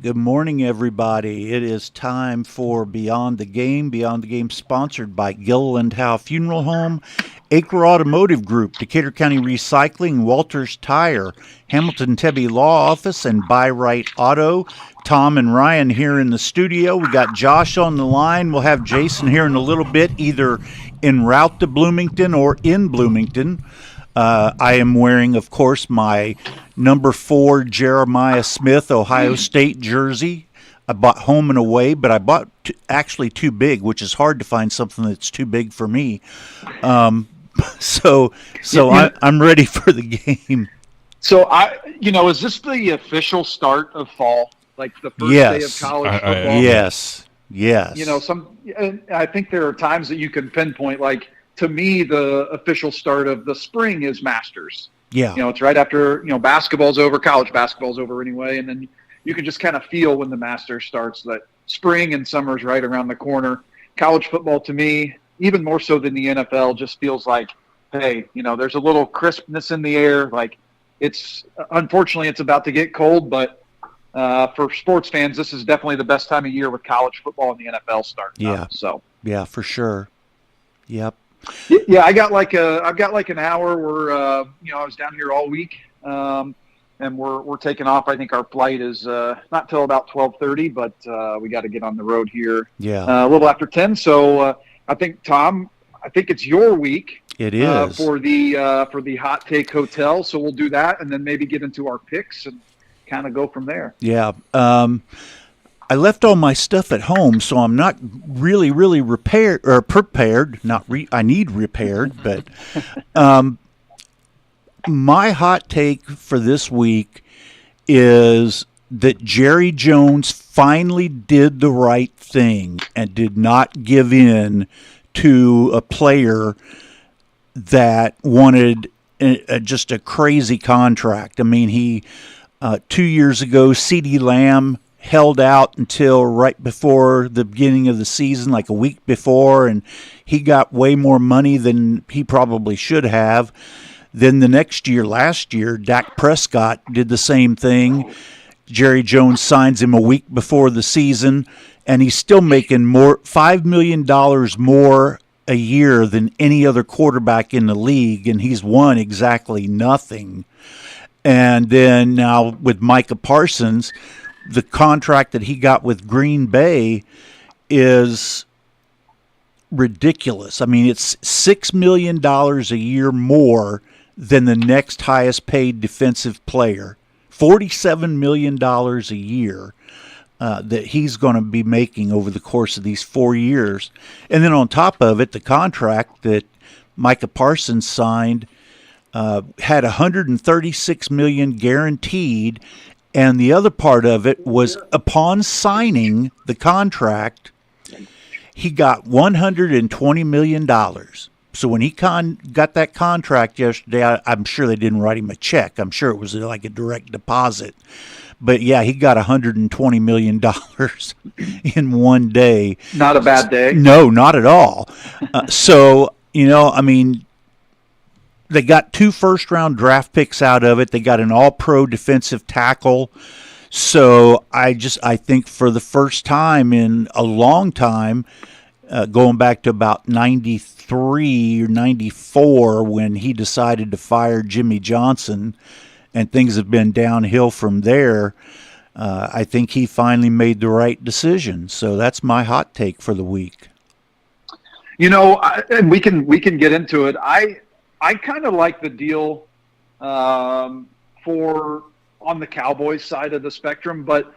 Good morning, everybody. It is time for Beyond the Game. Beyond the Game sponsored by Gilliland Howe Funeral Home, Acre Automotive Group, Decatur County Recycling, Walters Tire, Hamilton Tebby Law Office, and Buy Right Auto. Tom and Ryan here in the studio. We got Josh on the line. We'll have Jason here in a little bit, either en route to Bloomington or in Bloomington. I am wearing, of course, my number 4 Jeremiah Smith Ohio State jersey. I bought home and away, but I bought actually too big, which is hard to find something that's too big for me. So I'm ready for the game. So is this the official start of fall, like the first day of college football? Yes. I think there are times that you can pinpoint, like, to me, the official start of the spring is Masters. Yeah. It's right after, basketball's over, college basketball's over anyway. And then you can just kind of feel when the Masters starts that spring and summer's right around the corner. College football, to me, even more so than the NFL, just feels like, hey, there's a little crispness in the air. Like, unfortunately, it's about to get cold, but for sports fans, this is definitely the best time of year with college football and the NFL starting. Yeah, for sure. Yep. Yeah, I've got like an hour where I was down here all week, and we're taking off. I think our flight is not till about 12:30, but we got to get on the road here. Yeah, a little after 10. So I think, Tom, it's your week. It is for the Hot Take Hotel. So we'll do that, and then maybe get into our picks and kind of go from there. Yeah. I left all my stuff at home, so I'm not really prepared. I need repaired, but my hot take for this week is that Jerry Jones finally did the right thing and did not give in to a player that wanted just a crazy contract. I mean, he 2 years ago, CeeDee Lamb held out until right before the beginning of the season, like a week before, and he got way more money than he probably should have. Then the next year, last year, Dak Prescott did the same thing. Jerry Jones signs him a week before the season, and he's still making $5 million more a year than any other quarterback in the league, and he's won exactly nothing. And then now with Micah Parsons, the contract that he got with Green Bay is ridiculous. I mean, it's $6 million a year more than the next highest paid defensive player. $47 million a year that he's going to be making over the course of these 4 years. And then on top of it, the contract that Micah Parsons signed had $136 million guaranteed. And the other part of it was, upon signing the contract, he got $120 million. So when he got that contract yesterday, I'm sure they didn't write him a check. I'm sure it was like a direct deposit. But, yeah, he got $120 million in one day. Not a bad day. No, not at all. They got 2 first-round draft picks out of it. They got an all-pro defensive tackle. So I think for the first time in a long time, going back to about 93 or 94 when he decided to fire Jimmy Johnson, and things have been downhill from there, I think he finally made the right decision. So that's my hot take for the week. And we can get into it. I kind of like the deal for on the Cowboys side of the spectrum, but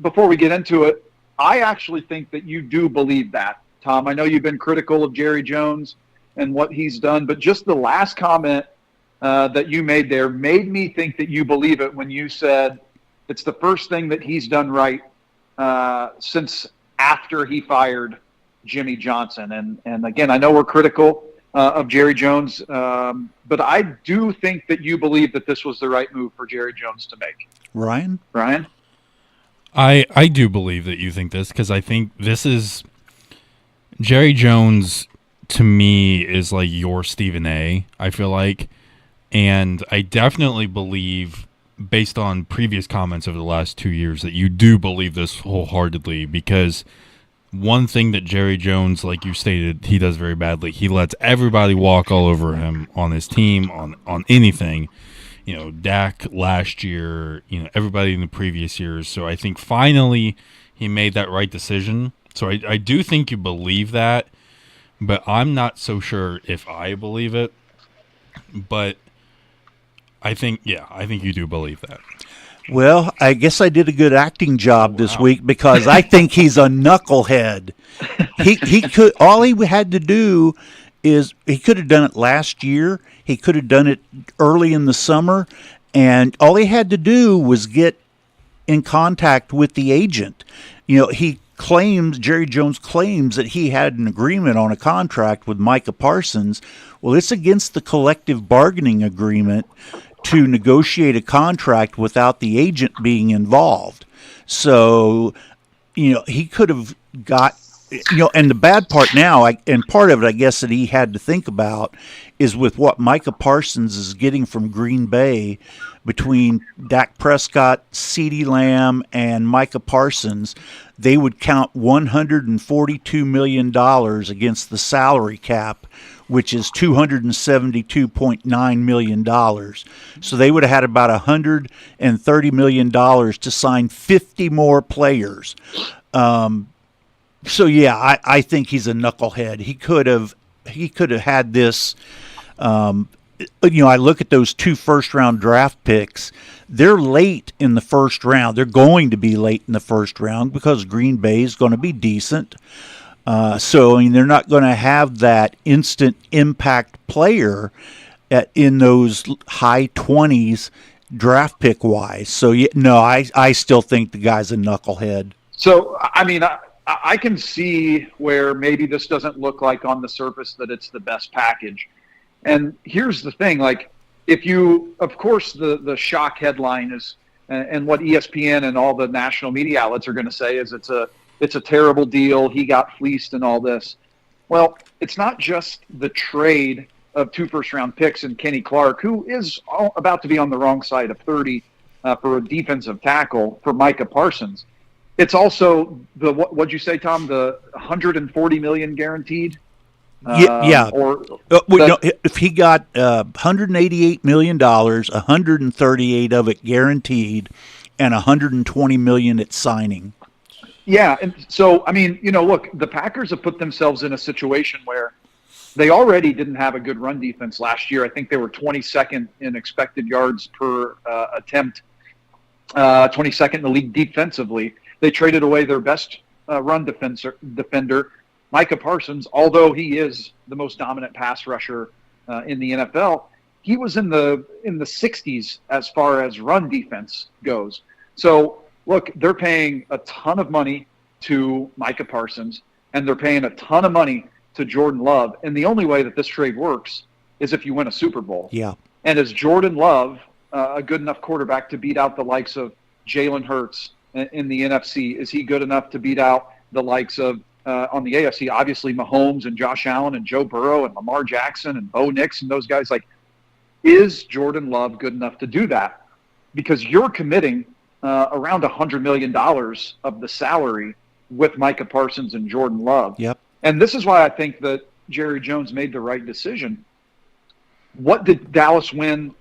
before we get into it, I actually think that you do believe that, Tom. I know you've been critical of Jerry Jones and what he's done, but just the last comment that you made there made me think that you believe it when you said it's the first thing that he's done right since after he fired Jimmy Johnson. And again, I know we're critical of Jerry Jones, but I do think that you believe that this was the right move for Jerry Jones to make. Ryan? I do believe that you think this, because I think this is Jerry Jones, to me, is like your Stephen A, I feel like. And I definitely believe based on previous comments over the last 2 years, that you do believe this wholeheartedly, because one thing that Jerry Jones, like you stated, he does very badly. He lets everybody walk all over him on his team, on anything. Dak last year, everybody in the previous years. So I think finally he made that right decision. So I do think you believe that, but I'm not so sure if I believe it. But I think you do believe that. Well, I guess I did a good acting job this week, because I think he's a knucklehead. He could, all he had to do is, he could have done it last year. He could have done it early in the summer, and all he had to do was get in contact with the agent. Jerry Jones claims that he had an agreement on a contract with Micah Parsons. Well, it's against the collective bargaining agreement to negotiate a contract without the agent being involved. So, he could have got, and the bad part now, and part of it, I guess, that he had to think about is with what Micah Parsons is getting from Green Bay, between Dak Prescott, CeeDee Lamb, and Micah Parsons, they would count $142 million against the salary cap, which is $272.9 million. So they would have had about $130 million to sign 50 more players. So yeah, I think he's a knucklehead. He could have had this. I look at those 2 first-round draft picks. They're late in the first round. They're going to be late in the first round because Green Bay is going to be decent. So they're not going to have that instant impact player in those high 20s draft pick wise. So I still think the guy's a knucklehead. So I can see where maybe this doesn't look like on the surface that it's the best package. And here's the thing, if you, of course, the shock headline is, and what ESPN and all the national media outlets are going to say is it's a terrible deal. He got fleeced and all this. Well, it's not just the trade of 2 first-round picks and Kenny Clark, who is about to be on the wrong side of 30 for a defensive tackle for Micah Parsons. It's also what'd you say, Tom? The $140 million guaranteed. If he got $188 million, $138 of it guaranteed, and $120 million at signing. Yeah, and so look, the Packers have put themselves in a situation where they already didn't have a good run defense last year. I think they were 22nd in expected yards per attempt, 22nd in the league defensively. They traded away their best run defender, Micah Parsons. Although he is the most dominant pass rusher in the NFL, he was in the 60s as far as run defense goes. So look, they're paying a ton of money to Micah Parsons, and they're paying a ton of money to Jordan Love. And the only way that this trade works is if you win a Super Bowl. Yeah. And is Jordan Love a good enough quarterback to beat out the likes of Jalen Hurts in the NFC? Is he good enough to beat out the likes of, on the AFC, obviously Mahomes and Josh Allen and Joe Burrow and Lamar Jackson and Bo Nix and those guys? Is Jordan Love good enough to do that? Because you're committing around $100 million of the salary with Micah Parsons and Jordan Love. Yep. And this is why I think that Jerry Jones made the right decision. What did Dallas win?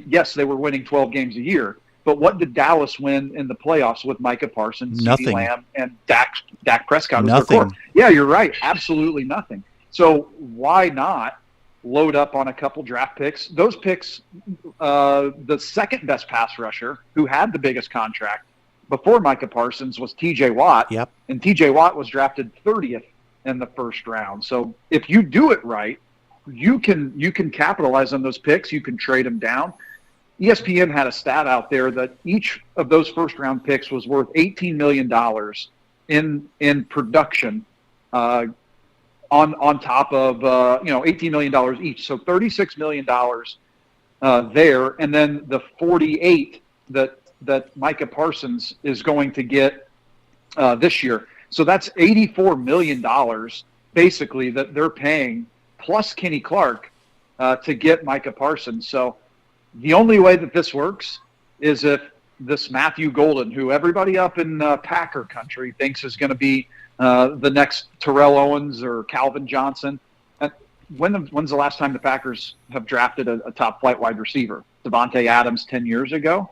Yes, they were winning 12 games a year, but what did Dallas win in the playoffs with Micah Parsons, CeeDee Lamb, and Dak Prescott? Nothing. Yeah, you're right. Absolutely nothing. So why not load up on a couple draft picks? Those picks, the second best pass rusher who had the biggest contract before Micah Parsons was TJ Watt. Yep. And TJ Watt was drafted 30th in the first round. So if you do it right, you can capitalize on those picks. You can trade them down. ESPN had a stat out there that each of those first round picks was worth $18 million in production, on top of $18 million each. So $36 million there, and then the 48 that Micah Parsons is going to get this year. So that's $84 million basically that they're paying, plus Kenny Clark, to get Micah Parsons. So the only way that this works is if this Matthew Golden, who everybody up in Packer country thinks is going to be the next Terrell Owens or Calvin Johnson. When's the last time the Packers have drafted a top flight wide receiver? Devontae Adams 10 years ago.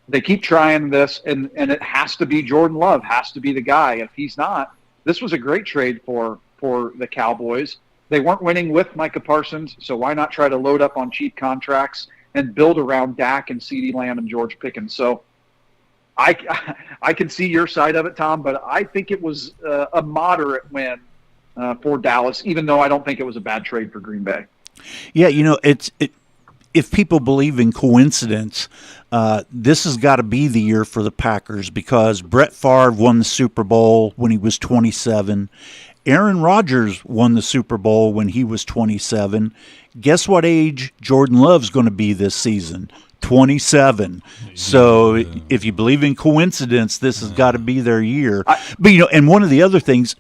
They keep trying this, and it has to be Jordan Love, has to be the guy. If he's not, this was a great trade for the Cowboys. They weren't winning with Micah Parsons, so why not try to load up on cheap contracts and build around Dak and CeeDee Lamb and George Pickens? So I can see your side of it, Tom, but I think it was a moderate win for Dallas, even though I don't think it was a bad trade for Green Bay. Yeah, if people believe in coincidence, this has got to be the year for the Packers because Brett Favre won the Super Bowl when he was 27. Aaron Rodgers won the Super Bowl when he was 27. Guess what age Jordan Love's going to be this season? 27. So if you believe in coincidence, this has got to be their year. But, and one of the other things,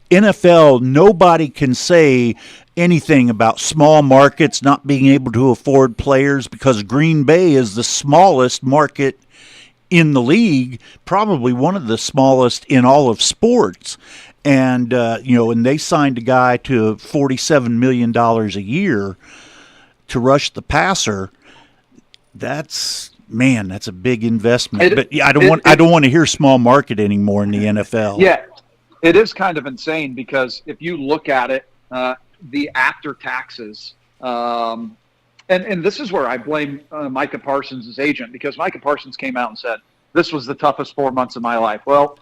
NFL, nobody can say anything about small markets not being able to afford players because Green Bay is the smallest market in the league, probably one of the smallest in all of sports. And, and they signed a guy to $47 million a year to rush the passer. That's a big investment. But I don't want to hear small market anymore in the NFL. Yeah, it is kind of insane because if you look at it, the after taxes, and this is where I blame Micah Parsons' agent because Micah Parsons came out and said, this was the toughest 4 months of my life. Well,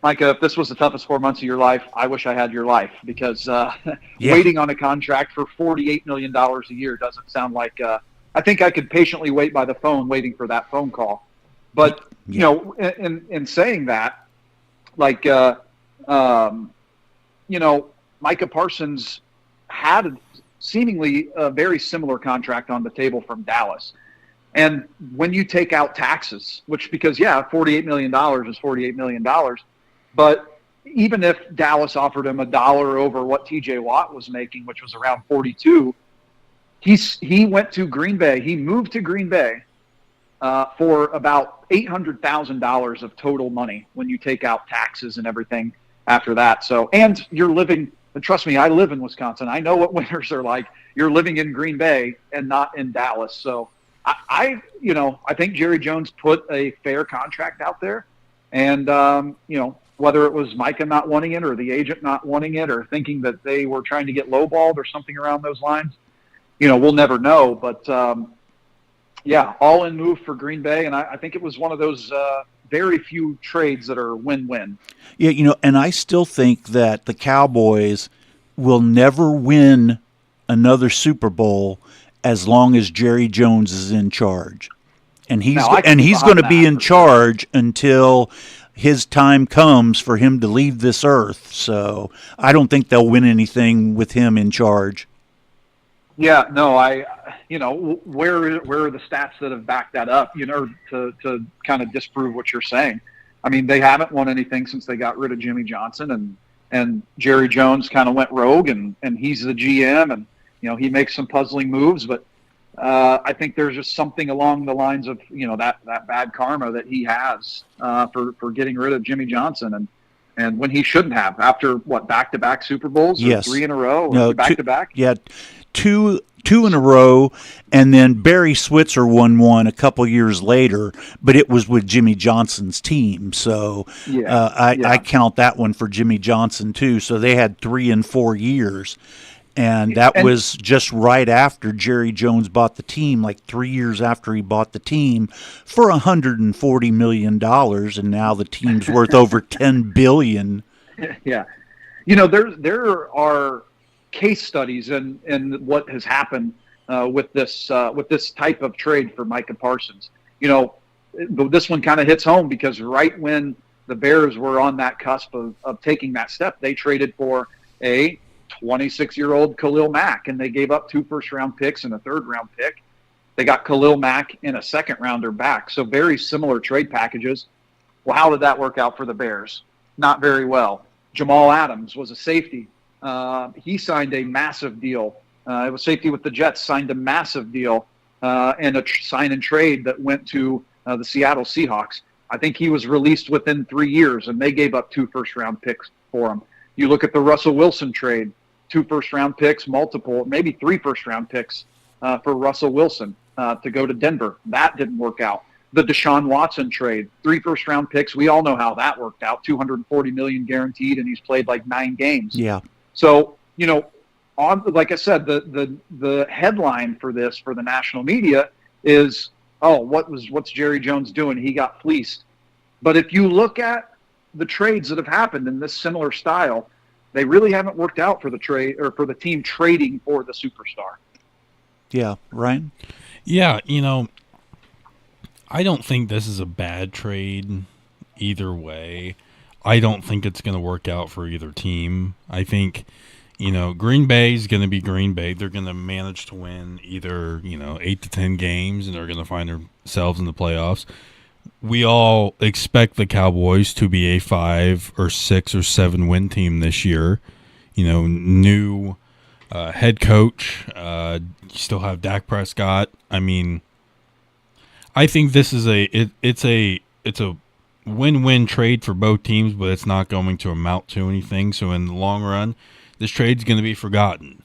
Micah, if this was the toughest 4 months of your life, I wish I had your life because waiting on a contract for $48 million a year doesn't sound like I think I could patiently wait by the phone waiting for that phone call. But, in saying that, like, Micah Parsons had seemingly a very similar contract on the table from Dallas. And when you take out taxes, because $48 million is $48 million, but even if Dallas offered him $1 over what TJ Watt was making, which was around 42, he went to Green Bay. He moved to Green Bay for about $800,000 of total money when you take out taxes and everything after that. So, and you're living, and trust me, I live in Wisconsin. I know what winters are like. You're living in Green Bay and not in Dallas. So I think Jerry Jones put a fair contract out there, and whether it was Micah not wanting it or the agent not wanting it or thinking that they were trying to get lowballed or something around those lines, we'll never know. But all in move for Green Bay, and I think it was one of those very few trades that are win-win. Yeah, and I still think that the Cowboys will never win another Super Bowl as long as Jerry Jones is in charge. And he's going to be in charge until his time comes for him to leave this earth. So I don't think they'll win anything with him in charge. Yeah, no, where are the stats that have backed that up, to kind of disprove what you're saying? I mean, they haven't won anything since they got rid of Jimmy Johnson, and Jerry Jones kind of went rogue, and he's the GM, and, he makes some puzzling moves, but I think there's just something along the lines of, that bad karma that he has for getting rid of Jimmy Johnson, and when he shouldn't have, after, back-to-back Super Bowls? Yes. 3 in a row? No, back-to-back? Yeah, two in a row, and then Barry Switzer won one a couple years later, but it was with Jimmy Johnson's team. So I count that one for Jimmy Johnson too. So they had 3 and 4 years, and that was just right after Jerry Jones bought the team, like 3 years after he bought the team for $140 million, and now the team's worth over $10 billion. Yeah, there are case studies in what has happened with this type of trade for Micah Parsons. This one kind of hits home because right when the Bears were on that cusp of taking that step, they traded for a 26-year-old Khalil Mack, and they gave up 2 first-round picks and a third-round pick. They got Khalil Mack and a second-rounder back, so very similar trade packages. Well, how did that work out for the Bears? Not very well. Jamal Adams was a safety. He signed a massive deal. It was safety with the Jets, signed a massive deal and a sign and trade that went to the Seattle Seahawks. I think he was released within 3 years, and they gave up 2 first-round picks for him. You look at the Russell Wilson trade, 2 first-round picks, multiple, maybe 3 first-round picks for Russell Wilson to go to Denver. That didn't work out. The Deshaun Watson trade, 3 first-round picks. We all know how that worked out. $240 million guaranteed, and he's played like 9 games. Yeah. So, like I said, the headline for this for the national media is, what's Jerry Jones doing? He got fleeced. But if you look at the trades that have happened in this similar style, they really haven't worked out for the trade or for the team trading for the superstar. Yeah, Ryan? Yeah, I don't think this is a bad trade either way. I don't think it's going to work out for either team. I think, Green Bay is going to be Green Bay. They're going to manage to win either, 8 to 10 games, and they're going to find themselves in the playoffs. We all expect the Cowboys to be a 5 or 6 or 7 win team this year. New head coach. You still have Dak Prescott. I mean, I think this is it's a win-win trade for both teams, but it's not going to amount to anything. So in the long run, this trade's going to be forgotten,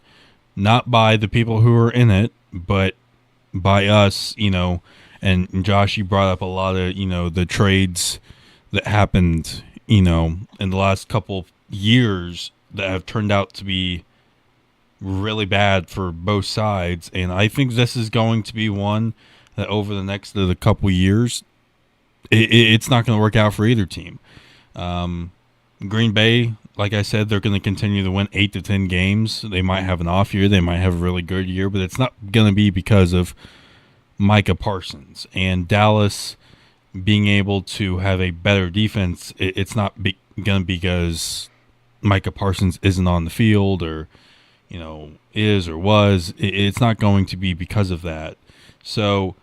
not by the people who are in it, but by us. And Josh, you brought up a lot of the trades that happened in the last couple years that have turned out to be really bad for both sides, and I think this is going to be one that over the next couple years, it's not going to work out for either team. Green Bay, like I said, they're going to continue to win 8 to 10 games. They might have an off year, they might have a really good year, but it's not going to be because of Micah Parsons. And Dallas being able to have a better defense, it's not going to be because Micah Parsons isn't on the field or is or was. It's not going to be because of that. So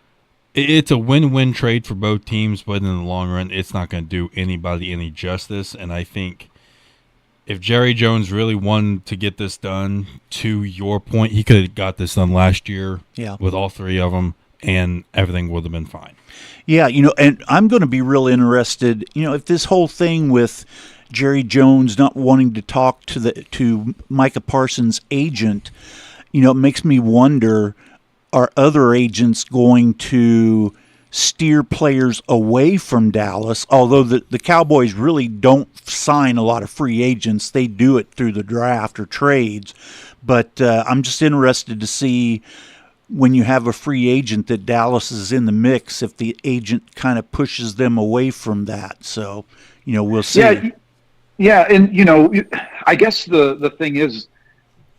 it's a win-win trade for both teams, but in the long run, it's not going to do anybody any justice. And I think if Jerry Jones really wanted to get this done, to your point, he could have got this done last year with all 3 of them, and everything would have been fine. Yeah, and I'm going to be real interested, if this whole thing with Jerry Jones not wanting to talk to Micah Parsons' agent, it makes me wonder, are other agents going to steer players away from Dallas? Although the Cowboys really don't sign a lot of free agents. They do it through the draft or trades. But I'm just interested to see when you have a free agent that Dallas is in the mix, if the agent kind of pushes them away from that. So, we'll see. Yeah, and I guess the thing is,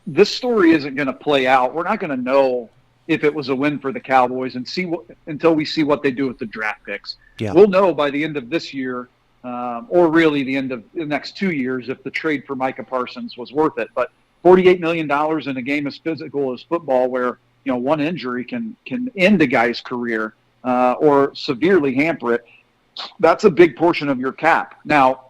this story isn't going to play out. We're not going to know if it was a win for the Cowboys until we see what they do with the draft picks. Yeah. We'll know by the end of this year, or really the end of the next 2 years, if the trade for Micah Parsons was worth it. But $48 million in a game as physical as football, where one injury can end a guy's career or severely hamper it, that's a big portion of your cap. Now,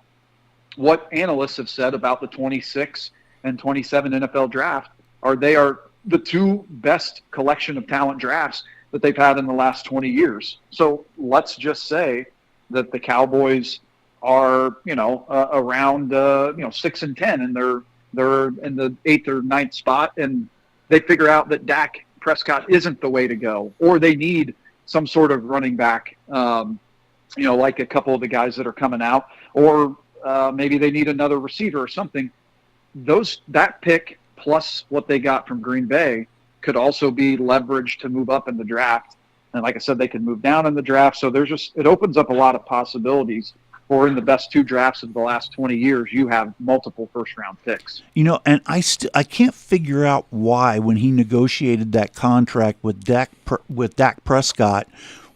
what analysts have said about the 26 and 27 NFL draft they are the 2 best collection of talent drafts that they've had in the last 20 years. So let's just say that the Cowboys are, around 6 and 10, and they're in the 8th or 9th spot, and they figure out that Dak Prescott isn't the way to go, or they need some sort of running back, like a couple of the guys that are coming out, or maybe they need another receiver or something. That pick plus what they got from Green Bay could also be leveraged to move up in the draft. And like I said, they can move down in the draft. So it opens up a lot of possibilities. Or in the best 2 drafts of the last 20 years, you have multiple first-round picks. And I can't figure out why, when he negotiated that contract with Dak Prescott,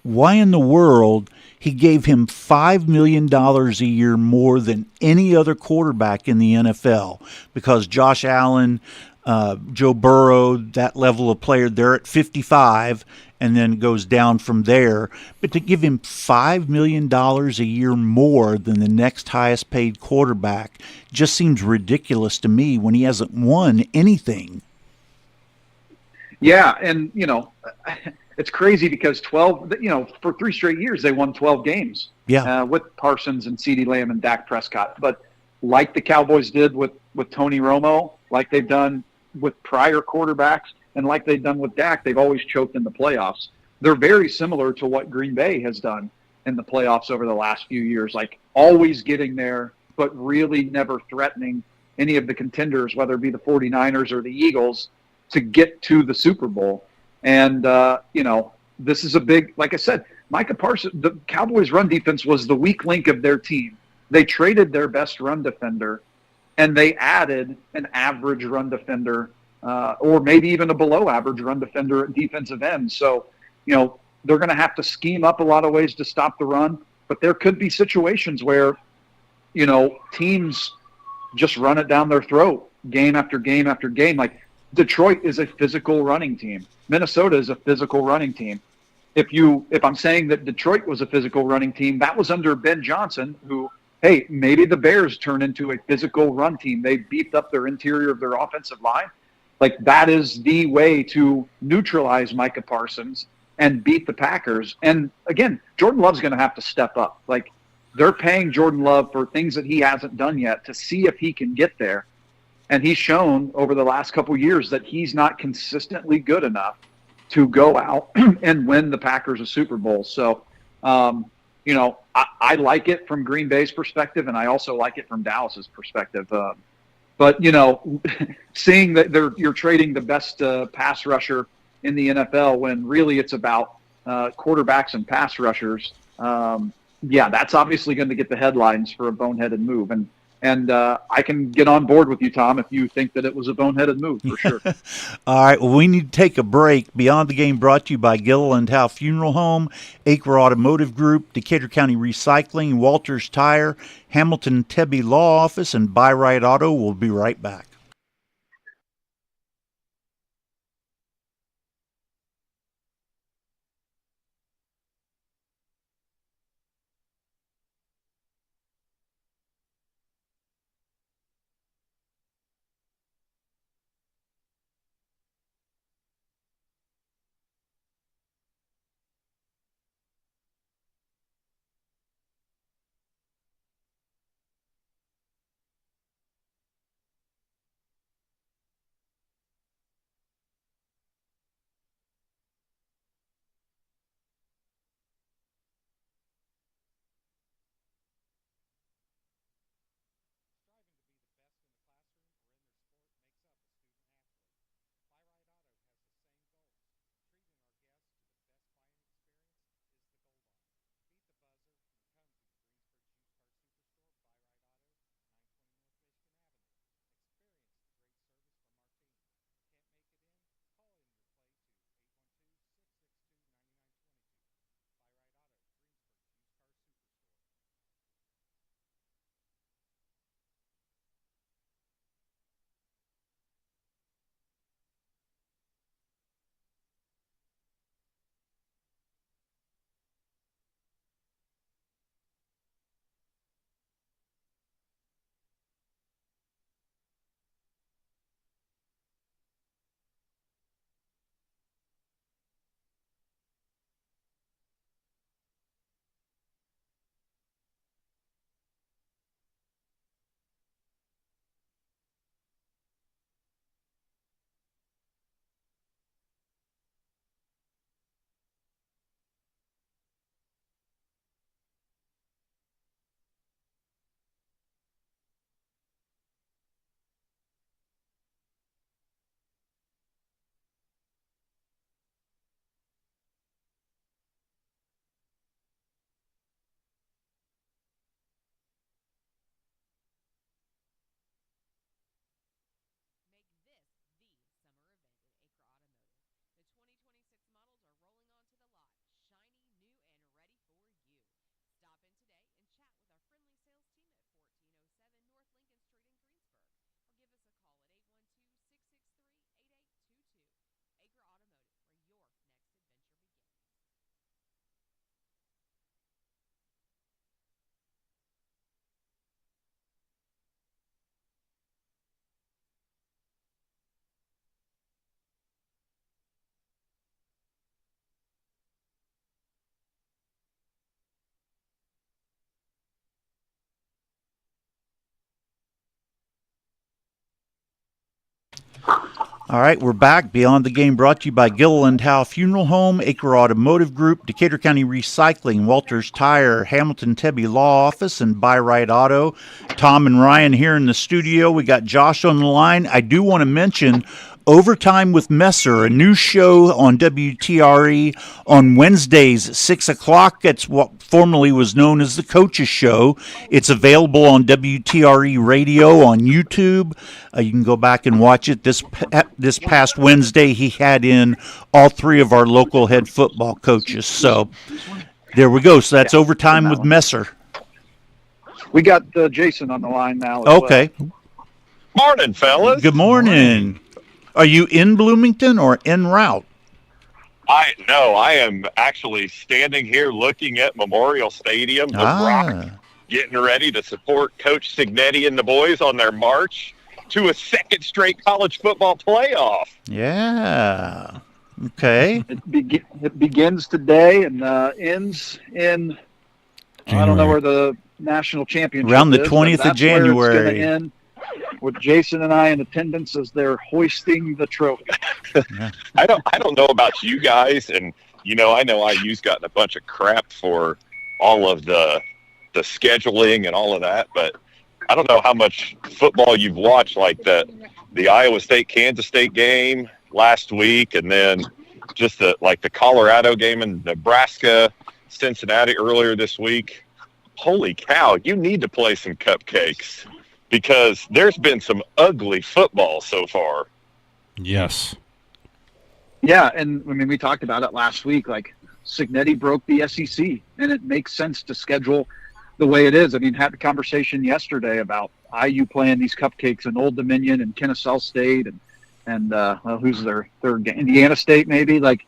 why in the world he gave him $5 million a year more than any other quarterback in the NFL. Because Josh Allen, Joe Burrow, that level of player, they're at 55, and then goes down from there. But to give him $5 million a year more than the next highest paid quarterback just seems ridiculous to me when he hasn't won anything. Yeah, and, it's crazy because 12, for 3 straight years, they won 12 games Yeah. with Parsons and CeeDee Lamb and Dak Prescott. But like the Cowboys did with Tony Romo, like they've done with prior quarterbacks, and like they've done with Dak, they've always choked in the playoffs. They're very similar to what Green Bay has done in the playoffs over the last few years, like always getting there, but really never threatening any of the contenders, whether it be the 49ers or the Eagles, to get to the Super Bowl. And, this is a big, like I said, Micah Parsons, the Cowboys' run defense was the weak link of their team. They traded their best run defender, and they added an average run defender, or maybe even a below average run defender at defensive end. So, they're going to have to scheme up a lot of ways to stop the run, but there could be situations where, teams just run it down their throat game after game after game. Like Detroit is a physical running team. Minnesota is a physical running team. If I'm saying that Detroit was a physical running team, that was under Ben Johnson, who, hey, maybe the Bears turn into a physical run team. They beefed up their interior of their offensive line. Like that is the way to neutralize Micah Parsons and beat the Packers. And again, Jordan Love's going to have to step up. Like they're paying Jordan Love for things that he hasn't done yet to see if he can get there. And he's shown over the last couple of years that he's not consistently good enough to go out and win the Packers a Super Bowl. So, I like it from Green Bay's perspective, and I also like it from Dallas's perspective. But seeing that you're trading the best pass rusher in the NFL when really it's about quarterbacks and pass rushers, that's obviously going to get the headlines for a boneheaded move. And I can get on board with you, Tom, if you think that it was a boneheaded move, for sure. All right, well, we need to take a break. Beyond the Game brought to you by Gilliland Howe Funeral Home, Acre Automotive Group, Decatur County Recycling, Walters Tire, Hamilton Tebby Law Office, and Buy Right Auto. We'll be right back. All right, we're back. Beyond the Game brought to you by Gilliland Howe Funeral Home, Acre Automotive Group, Decatur County Recycling, Walters Tire, Hamilton Tebby Law Office, and Buy Right Auto. Tom and Ryan here in the studio. We got Josh on the line. I do want to mention Overtime with Messer, a new show on WTRE on Wednesdays at 6 o'clock. That's what formerly was known as the Coaches Show. It's available on WTRE Radio on YouTube. You can go back and watch it. This past Wednesday, he had in all three of our local head football coaches. So there we go. So that's Overtime with Messer. We got Jason on the line now. Okay. Well. Morning, fellas. Good morning. Are you in Bloomington or en route? I am actually standing here looking at Memorial Stadium, the Rock, getting ready to support Coach Signetti and the boys on their march to a second straight college football playoff. Yeah. Okay. It begins today and ends in January. I don't know where the national championship around the is, 20th of January. It's going to end with Jason and I in attendance as they're hoisting the trophy. Yeah. I don't know about you guys, and I know IU's gotten a bunch of crap for all of the scheduling and all of that, but I don't know how much football you've watched, like the Iowa State Kansas State game last week, and then just the Colorado game and Nebraska Cincinnati earlier this week. Holy cow, you need to play some cupcakes, because there's been some ugly football so far. Yes. Yeah, and I mean, we talked about it last week. Like, Signetti broke the SEC, and it makes sense to schedule the way it is. I mean, had the conversation yesterday about IU playing these cupcakes in Old Dominion and Kennesaw State and who's their third game? Indiana State, maybe. Like,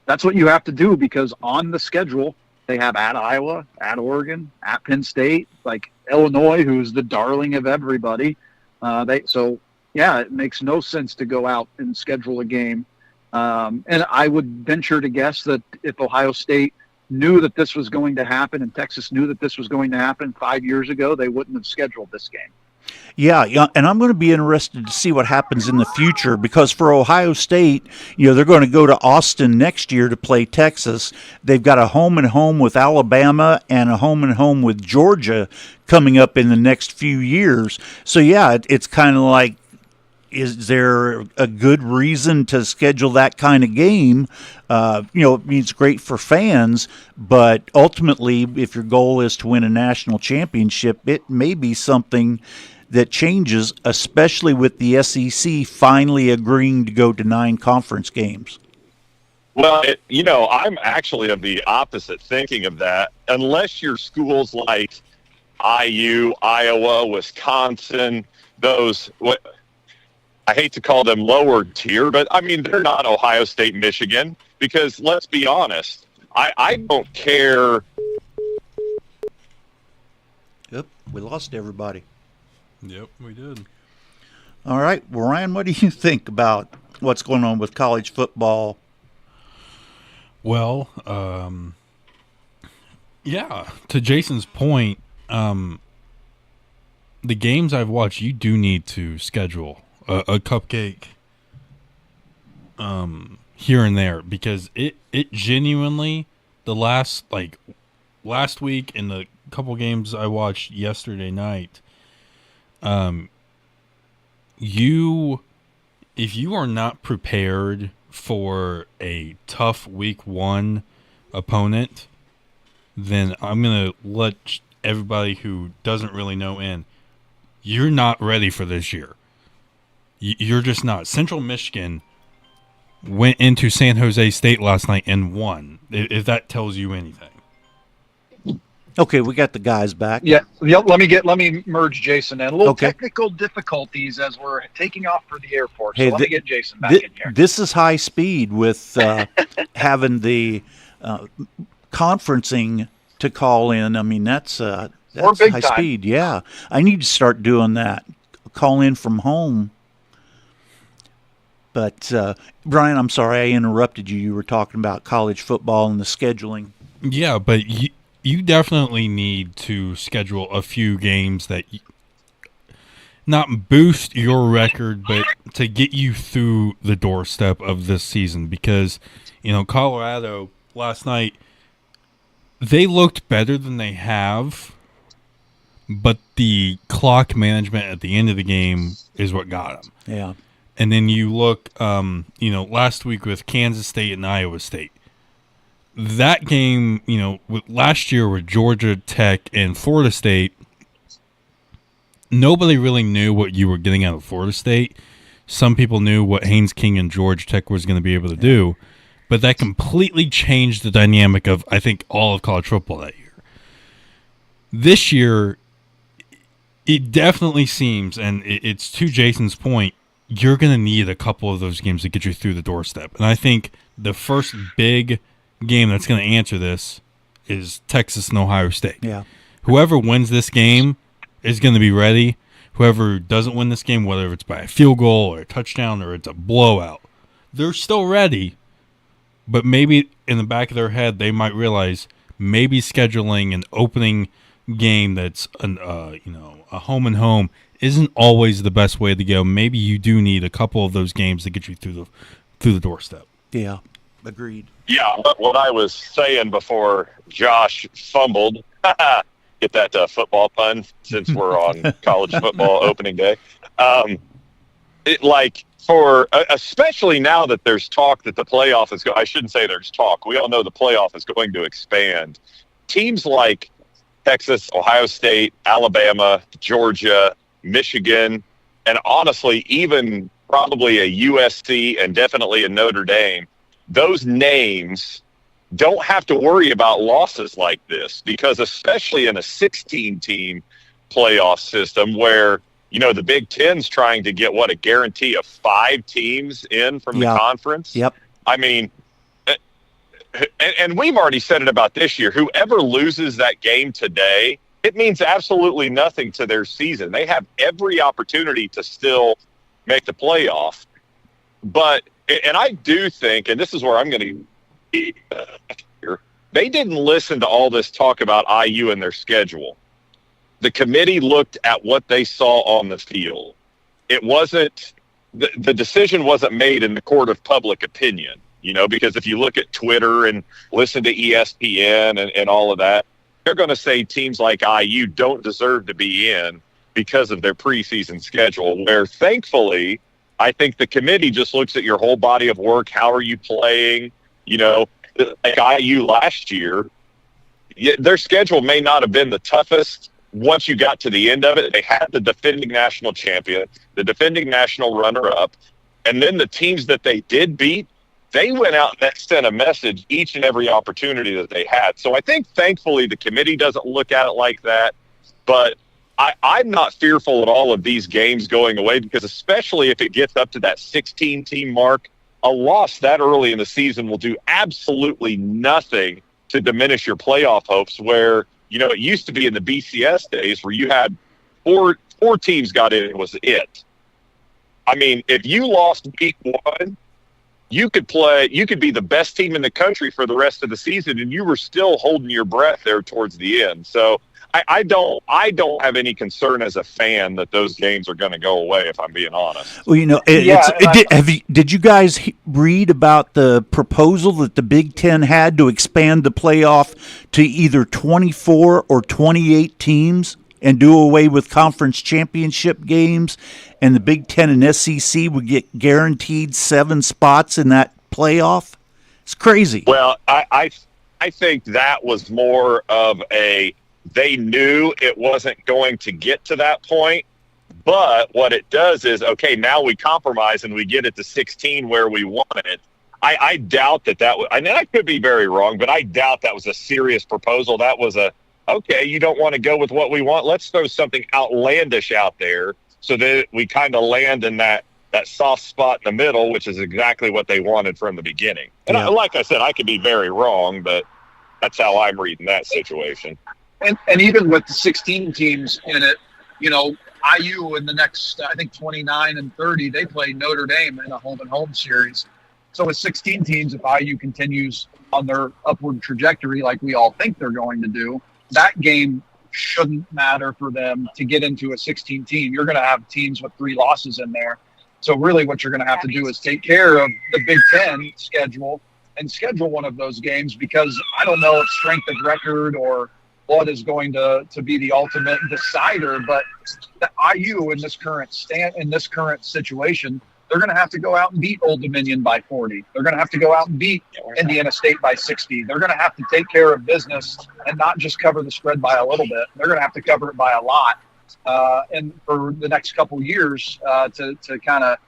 that's what you have to do, because on the schedule they have at Iowa, at Oregon, at Penn State, like Illinois, who's the darling of everybody. It makes no sense to go out and schedule a game. And I would venture to guess that if Ohio State knew that this was going to happen and Texas knew that this was going to happen 5 years ago, they wouldn't have scheduled this game. Yeah, and I'm going to be interested to see what happens in the future, because for Ohio State, they're going to go to Austin next year to play Texas. They've got a home and home with Alabama and a home and home with Georgia coming up in the next few years. So, yeah, it's kind of like, is there a good reason to schedule that kind of game? It means great for fans, but ultimately, if your goal is to win a national championship, it may be something that changes, especially with the SEC finally agreeing to go to 9 conference games. Well, I'm actually of the opposite thinking of that. Unless your schools like IU, Iowa, Wisconsin, I hate to call them lower tier, but I mean, they're not Ohio State, Michigan, because let's be honest, I don't care. Yep, we lost everybody. Yep, we did. All right. Well, Ryan, what do you think about what's going on with college football? Well, to Jason's point, the games I've watched, you do need to schedule a cupcake here and there, because it genuinely, the last week and the couple games I watched yesterday night, if you are not prepared for a tough week 1 opponent, then I'm going to let everybody who doesn't really know in, you're not ready for this year. You're just not. Central Michigan went into San Jose State last night and won, if that tells you anything. Okay, we got the guys back. Yeah, let me merge Jason in. A little technical difficulties as we're taking off for the airport. So let me get Jason back in here. This is high speed with having the conferencing to call in. I mean, that's high speed. Yeah, I need to start doing that. Call in from home. But Brian, I'm sorry I interrupted you. You were talking about college football and the scheduling. Yeah, but you definitely need to schedule a few games that not boost your record, but to get you through the doorstep of this season. Because, Colorado last night, they looked better than they have, but the clock management at the end of the game is what got them. Yeah. And then you look, last week with Kansas State and Iowa State. That game, last year with Georgia Tech and Florida State, nobody really knew what you were getting out of Florida State. Some people knew what Haynes King and Georgia Tech was going to be able to do, but that completely changed the dynamic of, I think, all of college football that year. This year, it definitely seems, and it's to Jason's point, you're going to need a couple of those games to get you through the doorstep. And I think the first big game that's going to answer this is Texas and Ohio State. Yeah. Whoever wins this game is going to be ready. Whoever doesn't win this game, whether it's by a field goal or a touchdown or it's a blowout, they're still ready. But maybe in the back of their head, they might realize maybe scheduling an opening game that's a home and home isn't always the best way to go. Maybe you do need a couple of those games to get you through the doorstep. Yeah, agreed. Yeah, but what I was saying before Josh fumbled, get that football pun since we're on college football opening day. Especially now that there's talk that the playoff is going, I shouldn't say there's talk. We all know the playoff is going to expand. Teams like Texas, Ohio State, Alabama, Georgia, Michigan, and honestly, even probably a USC and definitely a Notre Dame, those names don't have to worry about losses like this, because especially in a 16-team playoff system where, the Big Ten's trying to get, a guarantee of 5 teams in from the conference? Yep. I mean, and we've already said it about this year, whoever loses that game today, it means absolutely nothing to their season. They have every opportunity to still make the playoff. But, and I do think, and this is where I'm going to be here, they didn't listen to all this talk about IU and their schedule. The committee looked at what they saw on the field. It wasn't, the decision wasn't made in the court of public opinion, because if you look at Twitter and listen to ESPN and all of that, they're going to say teams like IU don't deserve to be in because of their preseason schedule, where thankfully, I think the committee just looks at your whole body of work. How are you playing? Like IU last year, their schedule may not have been the toughest. Once you got to the end of it, they had the defending national champion, the defending national runner-up, and then the teams that they did beat, they went out and sent a message each and every opportunity that they had. So I think, thankfully, the committee doesn't look at it like that. But I'm not fearful at all of these games going away, because especially if it gets up to that 16-team mark, a loss that early in the season will do absolutely nothing to diminish your playoff hopes, where, it used to be in the BCS days where you had four teams got in, it was it. I mean, if you lost week 1, you could be the best team in the country for the rest of the season, and you were still holding your breath there towards the end. So I don't have any concern as a fan that those games are going to go away, if I'm being honest. Well, did you guys read about the proposal that the Big Ten had to expand the playoff to either 24 or 28 teams and do away with conference championship games, and the Big Ten and SEC would get guaranteed 7 spots in that playoff? It's crazy. Well, I think that was more of they knew it wasn't going to get to that point, but what it does is, okay, now we compromise and we get it to 16 where we want it. I doubt that was, and I could be very wrong, but I doubt that was a serious proposal. That was okay, you don't want to go with what we want, let's throw something outlandish out there so that we kind of land in that soft spot in the middle, which is exactly what they wanted from the beginning. And like I said, I could be very wrong, but that's how I'm reading that situation. And even with the 16 teams in it, IU in the next, I think, 29 and 30, they play Notre Dame in a home-and-home series. So with 16 teams, if IU continues on their upward trajectory like we all think they're going to do, that game shouldn't matter for them to get into a 16 team. You're going to have teams with 3 losses in there. So really what you're going to have to do is take care of the Big Ten schedule and schedule one of those games, because I don't know if strength of record or what is going to be the ultimate decider, but the IU in this current situation, they're going to have to go out and beat Old Dominion by 40. They're going to have to go out and beat Indiana State by 60. They're going to have to take care of business and not just cover the spread by a little bit. They're going to have to cover it by a lot. And for the next couple years to kind of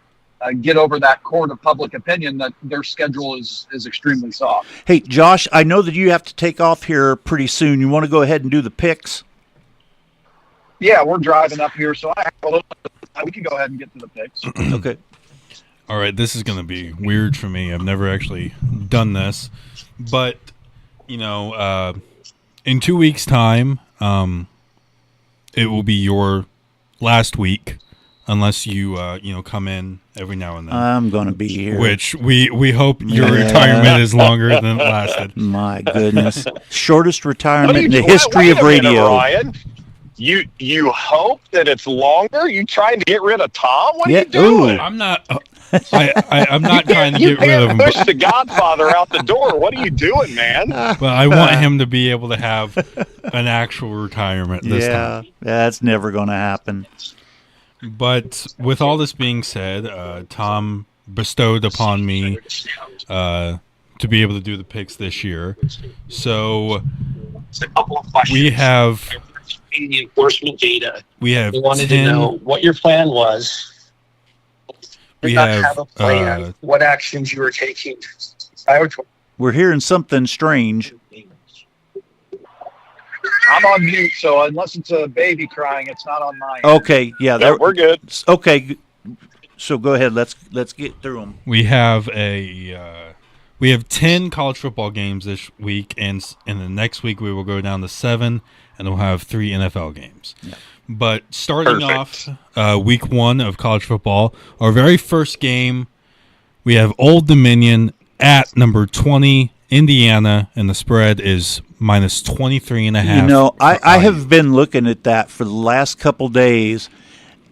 get over that court of public opinion that their schedule is extremely soft. Hey, Josh, I know that you have to take off here pretty soon. You want to go ahead and do the picks? Yeah, we're driving up here, so I have a little bit of time. We can go ahead and get to the picks. Okay. All right, this is going to be weird for me. I've never actually done this. But, in 2 weeks' time, it will be your last week, unless you come in every now and then. I'm going to be here. Which we hope your retirement is longer than it lasted. My goodness. Shortest retirement in the history of radio. Ryan. You hope that it's longer? You trying to get rid of Tom? What are you doing? I'm not... I'm not trying to get rid of him. You can't push the Godfather out the door. What are you doing, man? But I want him to be able to have an actual retirement this time. Yeah, that's never going to happen. But with all this being said, Tom bestowed upon me to be able to do the picks this year. So we have the enforcement data. We wanted to know what your plan was. We have a plan. What actions you were taking? We're hearing something strange. I'm on mute, so unless it's a baby crying, it's not on mine. Okay, yeah, we're good. Okay, so go ahead. Let's get through them. We have 10 college football games this week, and in the next week we will go down to 7, and we'll have 3 NFL games. Yeah. But starting off week 1 of college football, our very first game, we have Old Dominion at number 20, Indiana, and the spread is minus 23.5. I have been looking at that for the last couple days,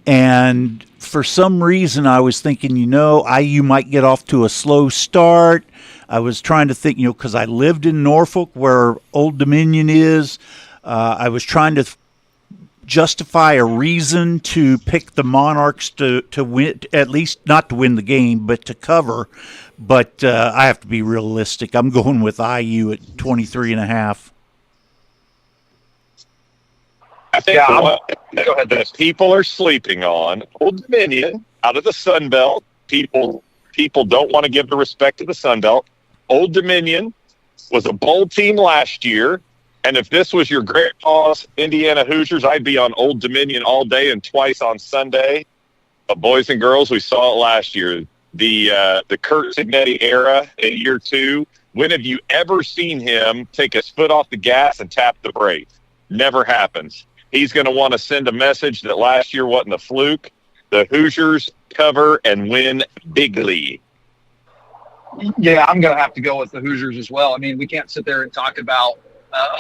and for some reason I was thinking, IU might get off to a slow start. I was trying to think, because I lived in Norfolk where Old Dominion is. I was trying to justify a reason to pick the Monarchs to win, at least not to win the game, but to cover. But I have to be realistic. I'm going with IU at 23.5. I think go ahead, that people are sleeping on Old Dominion out of the Sun Belt. People don't want to give the respect to the Sun Belt. Old Dominion was a bowl team last year. And if this was your grandpa's Indiana Hoosiers, I'd be on Old Dominion all day and twice on Sunday. But boys and girls, we saw it last year. The Kurt Signetti era in year 2. When have you ever seen him take his foot off the gas and tap the brake? Never happens. He's going to want to send a message that last year wasn't a fluke. The Hoosiers cover and win bigly. Yeah, I'm going to have to go with the Hoosiers as well. I mean, we can't sit there and talk about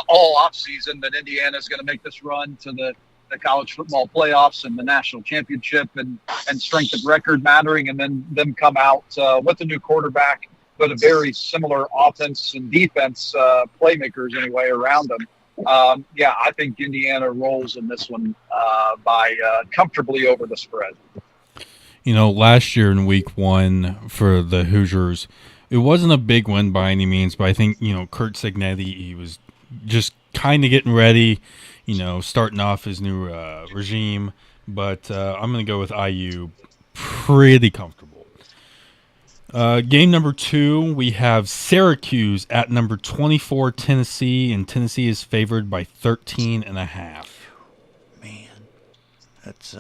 all offseason that Indiana is going to make this run to the college football playoffs and the national championship and strength of record mattering, and then them come out with a new quarterback, but a very similar offense and defense playmakers anyway around them. I think Indiana rolls in this one by comfortably over the spread. Last year in week 1 for the Hoosiers, it wasn't a big win by any means, but I think, Kurt Signetti, he was just kind of getting ready, starting off his new regime. But I'm going to go with IU pretty comfortable. Game number 2, we have Syracuse at number 24, Tennessee, and Tennessee is favored by 13.5. Man, that's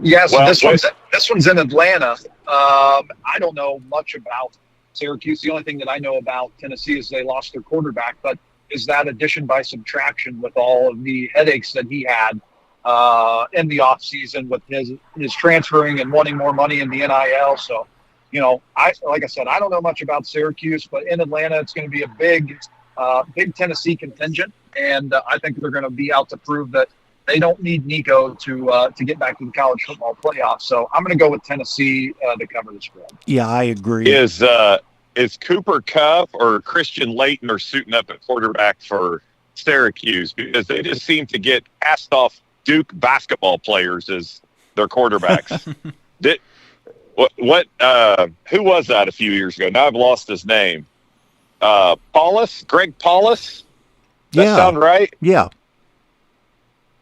this one's in Atlanta. I don't know much about Syracuse. The only thing that I know about Tennessee is they lost their quarterback, but is that addition by subtraction with all of the headaches that he had in the offseason with his transferring and wanting more money in the NIL. So, like I said, I don't know much about Syracuse, but in Atlanta, it's going to be a big Tennessee contingent. and I think they're going to be out to prove that they don't need Nico to get back to the college football playoffs. So I'm going to go with Tennessee to cover the spread. Yeah, I agree. Is Cooper Kupp or Christian Layton are suiting up at quarterback for Syracuse, because they just seem to get cast off Duke basketball players as their quarterbacks. Who was that a few years ago? Now I've lost his name. Greg Paulus? Does that sound right? Yeah.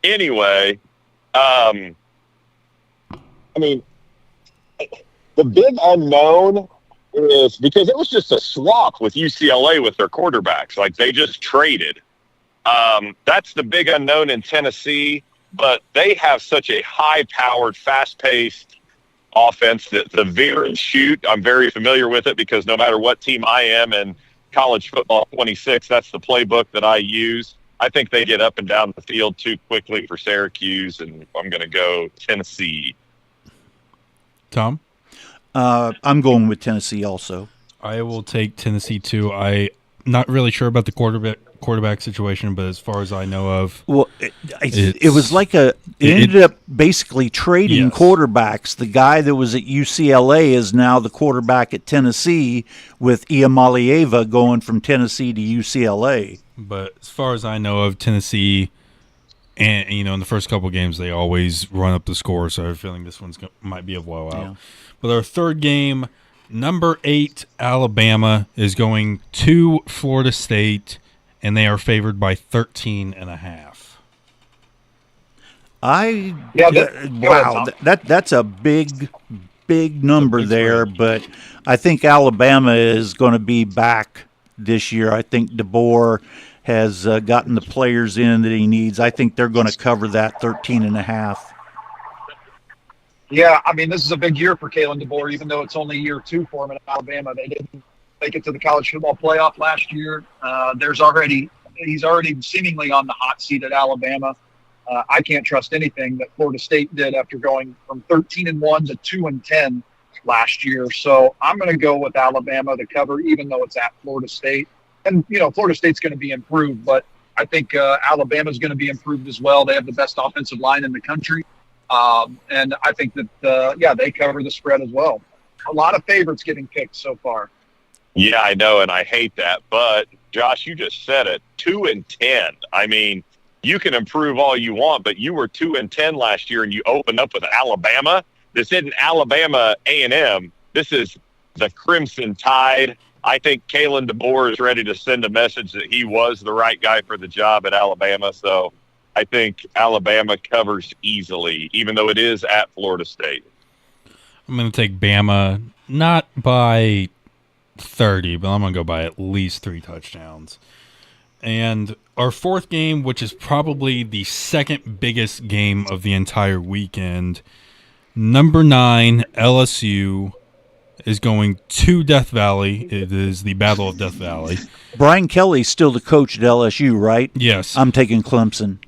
Anyway, I mean, the big unknown is because it was just a swap with UCLA with their quarterbacks. Like, they just traded. That's the big unknown in Tennessee, but they have such a high-powered, fast-paced offense that the veer and shoot, I'm very familiar with it, because no matter what team I am in college football 26, that's the playbook that I use. I think they get up and down the field too quickly for Syracuse, and I'm going to go Tennessee. Tom? I'm going with Tennessee also. I will take Tennessee too. I'm not really sure about the quarterback situation, but as far as I know of, well, it was like it ended up basically trading quarterbacks. The guy that was at UCLA is now the quarterback at Tennessee, with Iamalieva going from Tennessee to UCLA. But as far as I know of, Tennessee, and in the first couple of games they always run up the score, so I have a feeling this one's might be a blowout. Yeah. But our third game, number 8 Alabama is going to Florida State, and they are favored by 13.5. Wow, that's a big number there, but I think Alabama is going to be back this year. I think DeBoer has gotten the players in that he needs. I think they're going to cover that 13.5. Yeah, I mean, this is a big year for Kalen DeBoer, even though it's only year 2 for him in Alabama. They didn't make it to the college football playoff last year. He's already seemingly on the hot seat at Alabama. I can't trust anything that Florida State did after going from 13-1 to 2-10 last year. So I'm going to go with Alabama to cover, even though it's at Florida State. And, Florida State's going to be improved, but I think Alabama's going to be improved as well. They have the best offensive line in the country. And I think that, they cover the spread as well. A lot of favorites getting picked so far. Yeah, I know, and I hate that. But, Josh, you just said it, 2-10. I mean, you can improve all you want, but you were 2-10 last year, and you opened up with Alabama. This isn't Alabama A&M. This is the Crimson Tide. I think Kalen DeBoer is ready to send a message that he was the right guy for the job at Alabama. So I think Alabama covers easily, even though it is at Florida State. I'm going to take Bama, not by 30, but I'm going to go by at least 3 touchdowns. And our fourth game, which is probably the second biggest game of the entire weekend, number 9 LSU is going to Death Valley. It is the Battle of Death Valley. Brian Kelly's still the coach at LSU, right? Yes. I'm taking Clemson.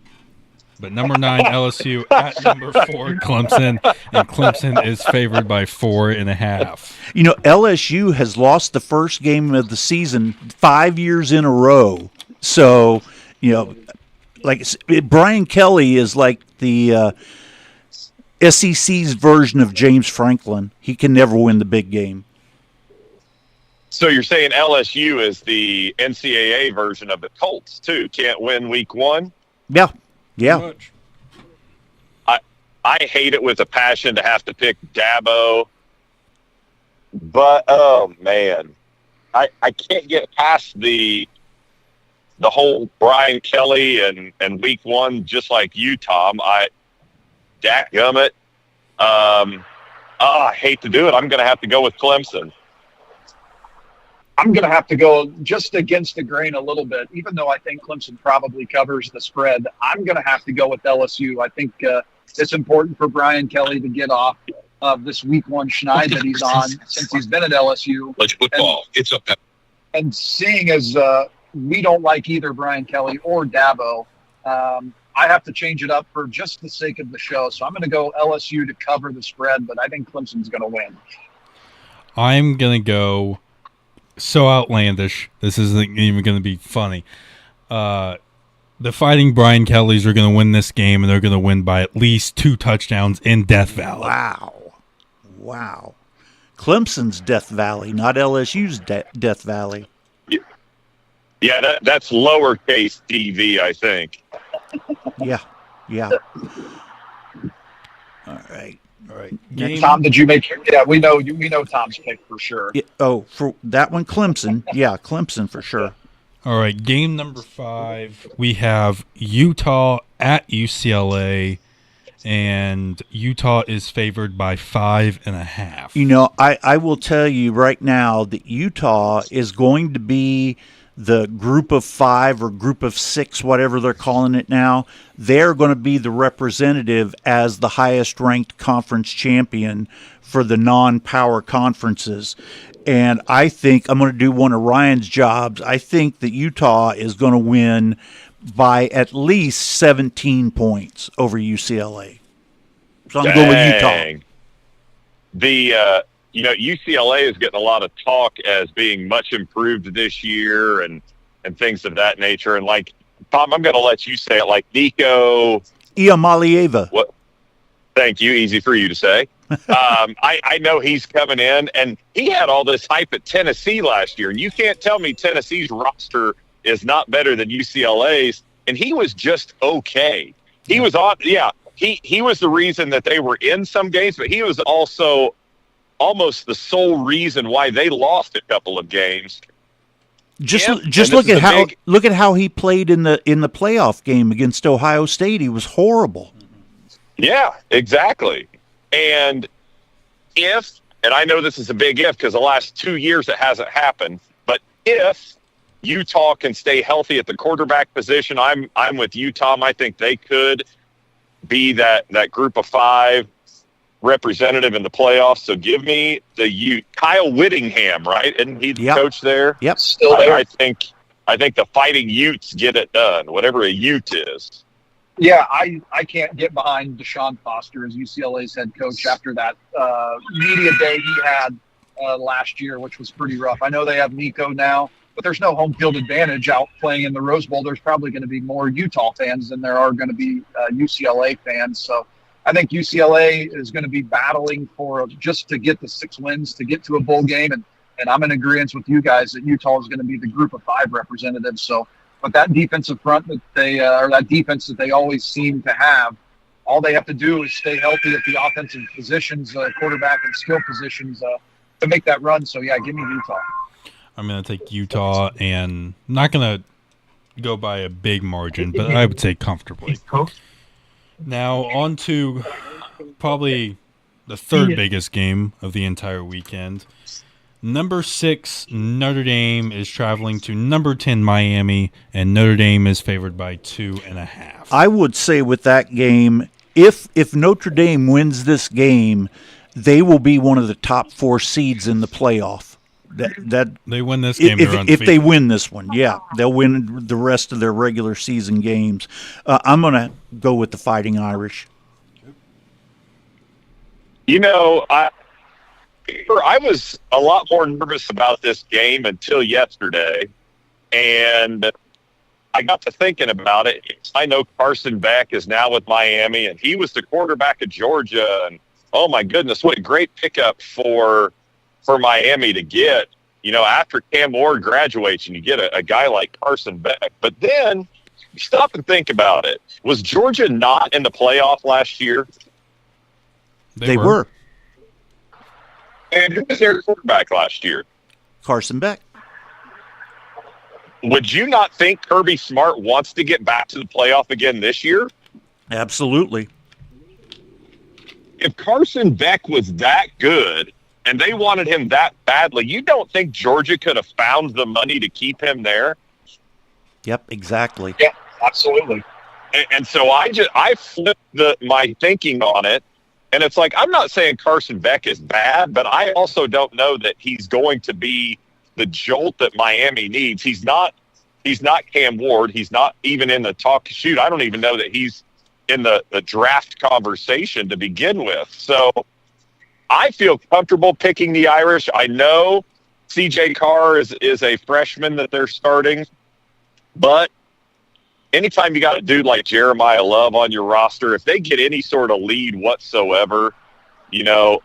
But number 9 LSU at number 4 Clemson, and Clemson is favored by 4.5. LSU has lost the first game of the season 5 years in a row. So, Brian Kelly is like the SEC's version of James Franklin. He can never win the big game. So you're saying LSU is the NCAA version of the Colts, too? Can't win week 1? Yeah. Yeah. I hate it with a passion to have to pick Dabo. But, oh, man. I can't get past the whole Brian Kelly and week 1, just like you, Tom. Dadgummit. I hate to do it. I'm going to have to go with Clemson. I'm going to have to go just against the grain a little bit, even though I think Clemson probably covers the spread. I'm going to have to go with LSU. I think it's important for Brian Kelly to get off of this week 1 schneid that he's on since he's been at LSU. Let's football. It's a pep. And seeing as we don't like either Brian Kelly or Dabo, I have to change it up for just the sake of the show. So I'm going to go LSU to cover the spread, but I think Clemson's going to win. I'm going to go so outlandish. This isn't even going to be funny. The Fighting Brian Kellys are going to win this game, and they're going to win by at least 2 touchdowns in Death Valley. Wow. Clemson's Death Valley, not LSU's Death Valley. Yeah, that's lowercase DV, I think. Yeah. All right. Tom, did you make? Yeah, we know Tom's pick for sure. For that one, Clemson. Yeah, Clemson for sure. All right, game number 5. We have Utah at UCLA, and Utah is favored by 5.5. I will tell you right now that Utah is going to be the group of 5 or group of 6, whatever they're calling it now. They're going to be the representative as the highest ranked conference champion for the non-power conferences. And I think I'm going to do one of Ryan's jobs. I think that Utah is going to win by at least 17 points over UCLA. So I'm going with Utah. UCLA is getting a lot of talk as being much improved this year and things of that nature. And like, Tom, I'm going to let you say it like Nico Iamaleava. What? Thank you. Easy for you to say. I know he's coming in, and he had all this hype at Tennessee last year. And you can't tell me Tennessee's roster is not better than UCLA's. And he was just okay. He was on. Yeah, he was the reason that they were in some games, but he was also almost the sole reason why they lost a couple of games. Just look at how he played in the playoff game against Ohio State. He was horrible. Yeah, exactly. And I know this is a big if because the last 2 years it hasn't happened, but if Utah can stay healthy at the quarterback position, I'm with Utah. I think they could be that group of 5 representative in the playoffs. So give me Kyle Whittingham, right? Isn't he the coach there? Yep. Still there. I think the Fighting Utes get it done, whatever a Ute is. Yeah, I can't get behind Deshaun Foster as UCLA's head coach after that media day he had last year, which was pretty rough. I know they have Nico now, but there's no home field advantage out playing in the Rose Bowl. There's probably going to be more Utah fans than there are going to be UCLA fans. So I think UCLA is going to be battling for just to get the 6 wins to get to a bowl game. And I'm in agreement with you guys that Utah is going to be the group of 5 representatives. So, but that defensive front that that defense that they always seem to have, all they have to do is stay healthy at the offensive positions, quarterback and skill positions to make that run. So, yeah, give me Utah. I'm going to take Utah, and not going to go by a big margin, but I would say comfortably. Now, on to probably the third biggest game of the entire weekend. Number 6, Notre Dame is traveling to number 10, Miami, and Notre Dame is favored by 2.5. I would say with that game, if Notre Dame wins this game, they will be one of the top 4 seeds in the playoff. That they win this game, if they win this one, yeah, they'll win the rest of their regular season games. I'm going to go with the Fighting Irish. I was a lot more nervous about this game until yesterday, and I got to thinking about it. I know Carson Beck is now with Miami, and he was the quarterback of Georgia, and oh my goodness, what a great pickup for Miami to get, after Cam Ward graduates and you get a guy like Carson Beck. But then you stop and think about it. Was Georgia not in the playoff last year? They were. And who was their quarterback last year? Carson Beck. Would you not think Kirby Smart wants to get back to the playoff again this year? Absolutely. If Carson Beck was that good and they wanted him that badly, you don't think Georgia could have found the money to keep him there? Yep, exactly. Yeah, absolutely. And so I flipped my thinking on it. And it's like, I'm not saying Carson Beck is bad, but I also don't know that he's going to be the jolt that Miami needs. He's not Cam Ward. He's not even in the talk. Shoot, I don't even know that he's in the draft conversation to begin with. So I feel comfortable picking the Irish. I know C.J. Carr is a freshman that they're starting, but anytime you got a dude like Jeremiah Love on your roster, if they get any sort of lead whatsoever,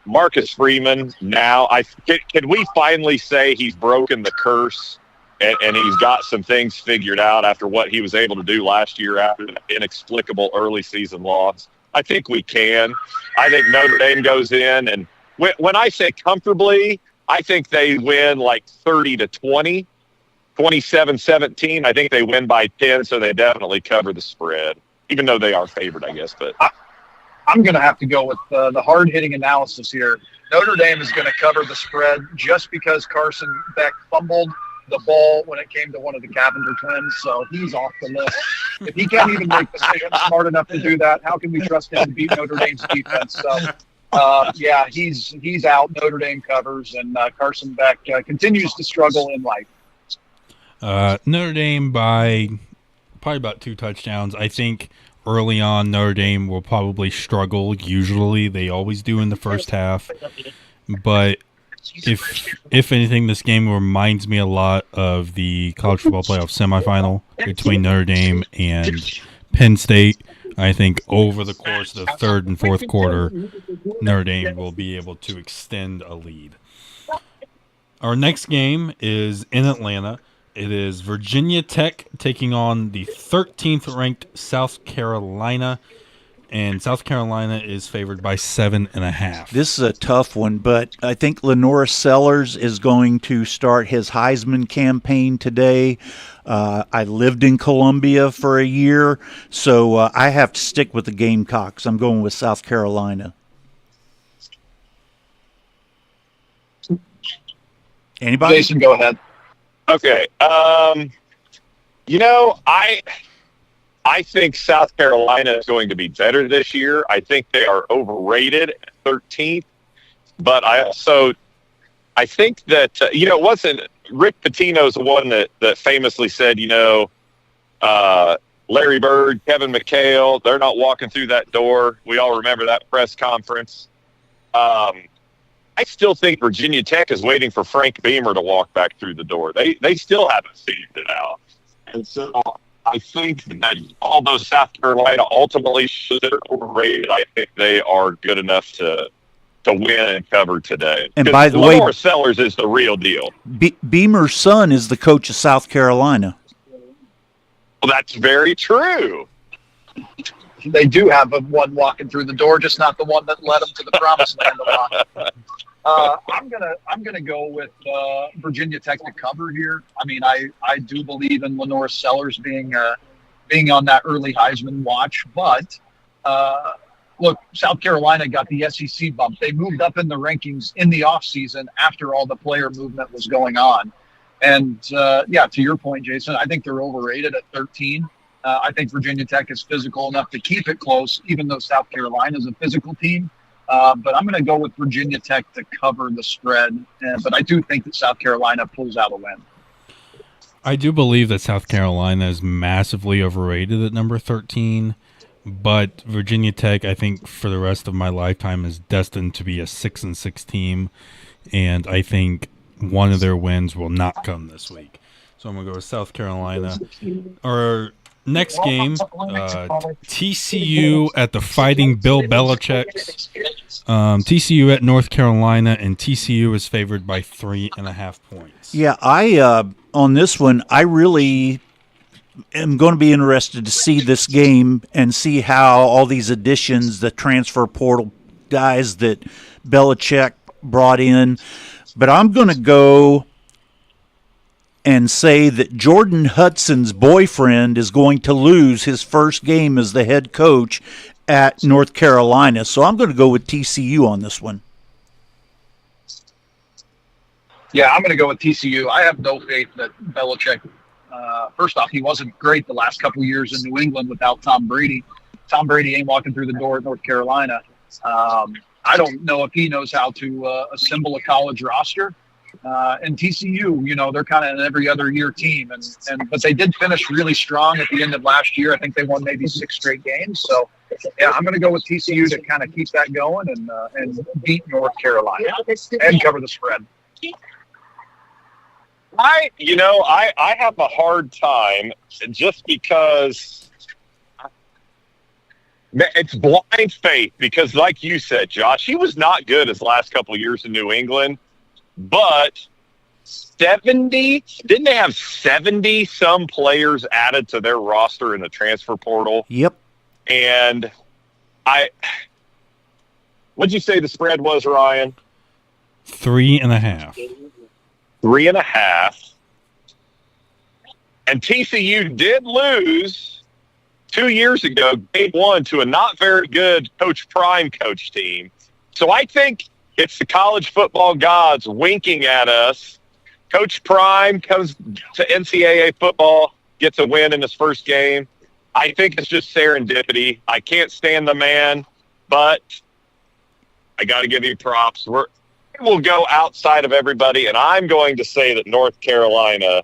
Marcus Freeman now, can we finally say he's broken the curse and he's got some things figured out after what he was able to do last year after that inexplicable early season loss? I think we can. I think Notre Dame goes in, and when I say comfortably, I think they win like 30-20, 27-17. I think they win by 10, so they definitely cover the spread, even though they are favored, I guess. But I'm going to have to go with the hard-hitting analysis here. Notre Dame is going to cover the spread just because Carson Beck fumbled the ball when it came to one of the Cavender twins, so he's off the list. If he can't even make decisions smart enough to do that, how can we trust him to beat Notre Dame's defense? So, he's out. Notre Dame covers, and Carson Beck continues to struggle in life. Notre Dame by probably about 2 touchdowns. I think early on Notre Dame will probably struggle. Usually they always do in the first half, but if anything, this game reminds me a lot of the college football playoff semifinal between Notre Dame and Penn State. I think over the course of the third and fourth quarter, Notre Dame will be able to extend a lead. Our next game is in Atlanta. It is Virginia Tech taking on the 13th ranked South Carolina. And South Carolina is favored by 7.5. This is a tough one, but I think Lenora Sellers is going to start his Heisman campaign today. I lived in Columbia for a year, so I have to stick with the Gamecocks. I'm going with South Carolina. Anybody? Jason, go ahead. Okay. I think South Carolina is going to be better this year. I think they are overrated at 13th. But I think that, it wasn't Rick Pitino's the one that famously said, Larry Bird, Kevin McHale, they're not walking through that door. We all remember that press conference. I still think Virginia Tech is waiting for Frank Beamer to walk back through the door. They still haven't figured it out. And so I think that although South Carolina ultimately should be overrated, I think they are good enough to win and cover today. And by the Lenore way, Sellers is the real deal. Beamer's son is the coach of South Carolina. Well, that's very true. They do have one walking through the door, just not the one that led them to the promised land a lot. I'm gonna go with Virginia Tech to cover here. I mean, I do believe in Lenore Sellers being on that early Heisman watch, but look, South Carolina got the SEC bump. They moved up in the rankings in the offseason after all the player movement was going on. And to your point, Jason, I think they're overrated at 13. I think Virginia Tech is physical enough to keep it close, even though South Carolina is a physical team. But I'm going to go with Virginia Tech to cover the spread. But I do think that South Carolina pulls out a win. I do believe that South Carolina is massively overrated at number 13. But Virginia Tech, I think, for the rest of my lifetime is destined to be a 6-6 team. And I think one of their wins will not come this week. So I'm going to go with South Carolina. Our next game, TCU at the Fighting Bill Belichick's. TCU at North Carolina, and TCU is favored by 3.5 points. Yeah, on this one, I really am going to be interested to see this game and see how all these additions, the transfer portal guys that Belichick brought in. But I'm going to go and say that Jordan Hudson's boyfriend is going to lose his first game as the head coach at North Carolina. So I'm going to go with TCU on this one. Yeah, I'm going to go with TCU. I have no faith that Belichick, first off, he wasn't great the last couple of years in New England without Tom Brady. Tom Brady ain't walking through the door at North Carolina. I don't know if he knows how to assemble a college roster. And TCU, they're kind of an every other year team, but they did finish really strong at the end of last year. I think they won maybe 6 straight games. So, yeah, I'm going to go with TCU to kind of keep that going and beat North Carolina and cover the spread. I have a hard time just because it's blind faith because, like you said, Josh, he was not good his last couple of years in New England, but 70, didn't they have 70 some players added to their roster in the transfer portal? Yep. And what'd you say the spread was, Ryan? 3.5. 3.5. And TCU did lose 2 years ago, game one, to a not very good Coach Prime coach team. So I think it's the college football gods winking at us. Coach Prime comes to NCAA football, gets a win in his first game. I think it's just serendipity. I can't stand the man, but I got to give you props. We'll go outside of everybody, and I'm going to say that North Carolina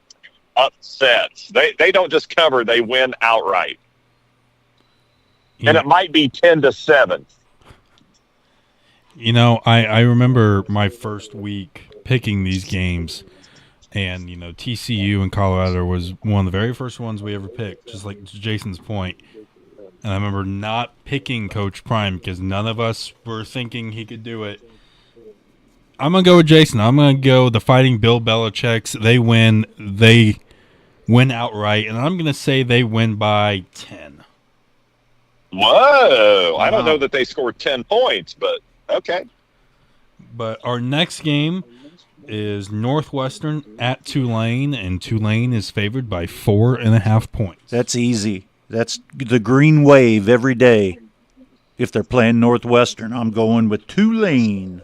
upsets. They don't just cover, they win outright. Yeah. And it might be 10-7. I remember my first week picking these games, and, TCU and Colorado was one of the very first ones we ever picked, just like Jason's point. And I remember not picking Coach Prime because none of us were thinking he could do it. I'm going to go with Jason. I'm going to go the Fighting Bill Belichick's. They win outright, and I'm going to say they win by 10. Whoa. I don't know that they scored 10 points, but okay. But our next game is Northwestern at Tulane, and Tulane is favored by 4.5 points. That's easy. That's the green wave every day. If they're playing Northwestern, I'm going with Tulane.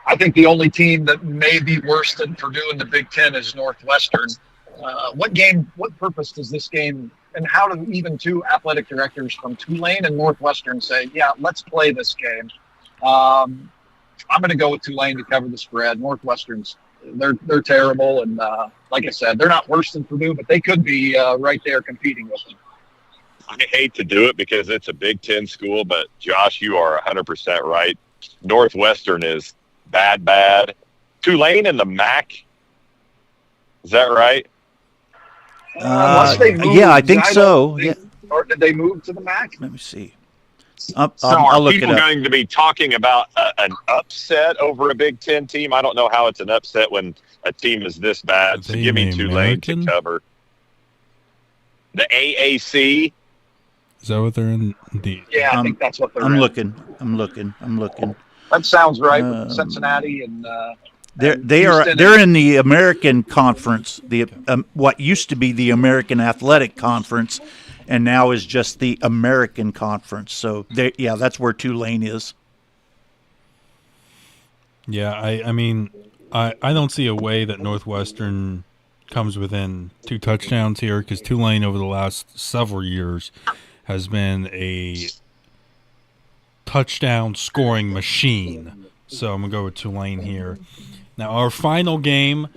I think the only team that may be worse than Purdue in the Big Ten is Northwestern. What purpose does this game, and how do even two athletic directors from Tulane and Northwestern say, yeah, let's play this game? I'm going to go with Tulane to cover the spread. Northwestern's, they're terrible, and like I said, they're not worse than Purdue, but they could be right there competing with them. I hate to do it because it's a Big Ten school, but Josh, you are 100% right. Northwestern is bad. Tulane in the MAC, is that right? Yeah, I think so. Or did they move to the MAC? Let me see. Are people going to be talking about an upset over a Big Ten team? I don't know how it's an upset when a team is this bad. So give me Tulane to cover. The AAC. Is that what they're in? Yeah, I think that's what they're in. I'm looking. That sounds right with Cincinnati and they're in the American Conference, the what used to be the American Athletic Conference, and now is just the American Conference. So that's where Tulane is. Yeah, I mean, I don't see a way that Northwestern comes within 2 touchdowns here because Tulane over the last several years has been a touchdown scoring machine. So I'm going to go with Tulane here. Now, our final game,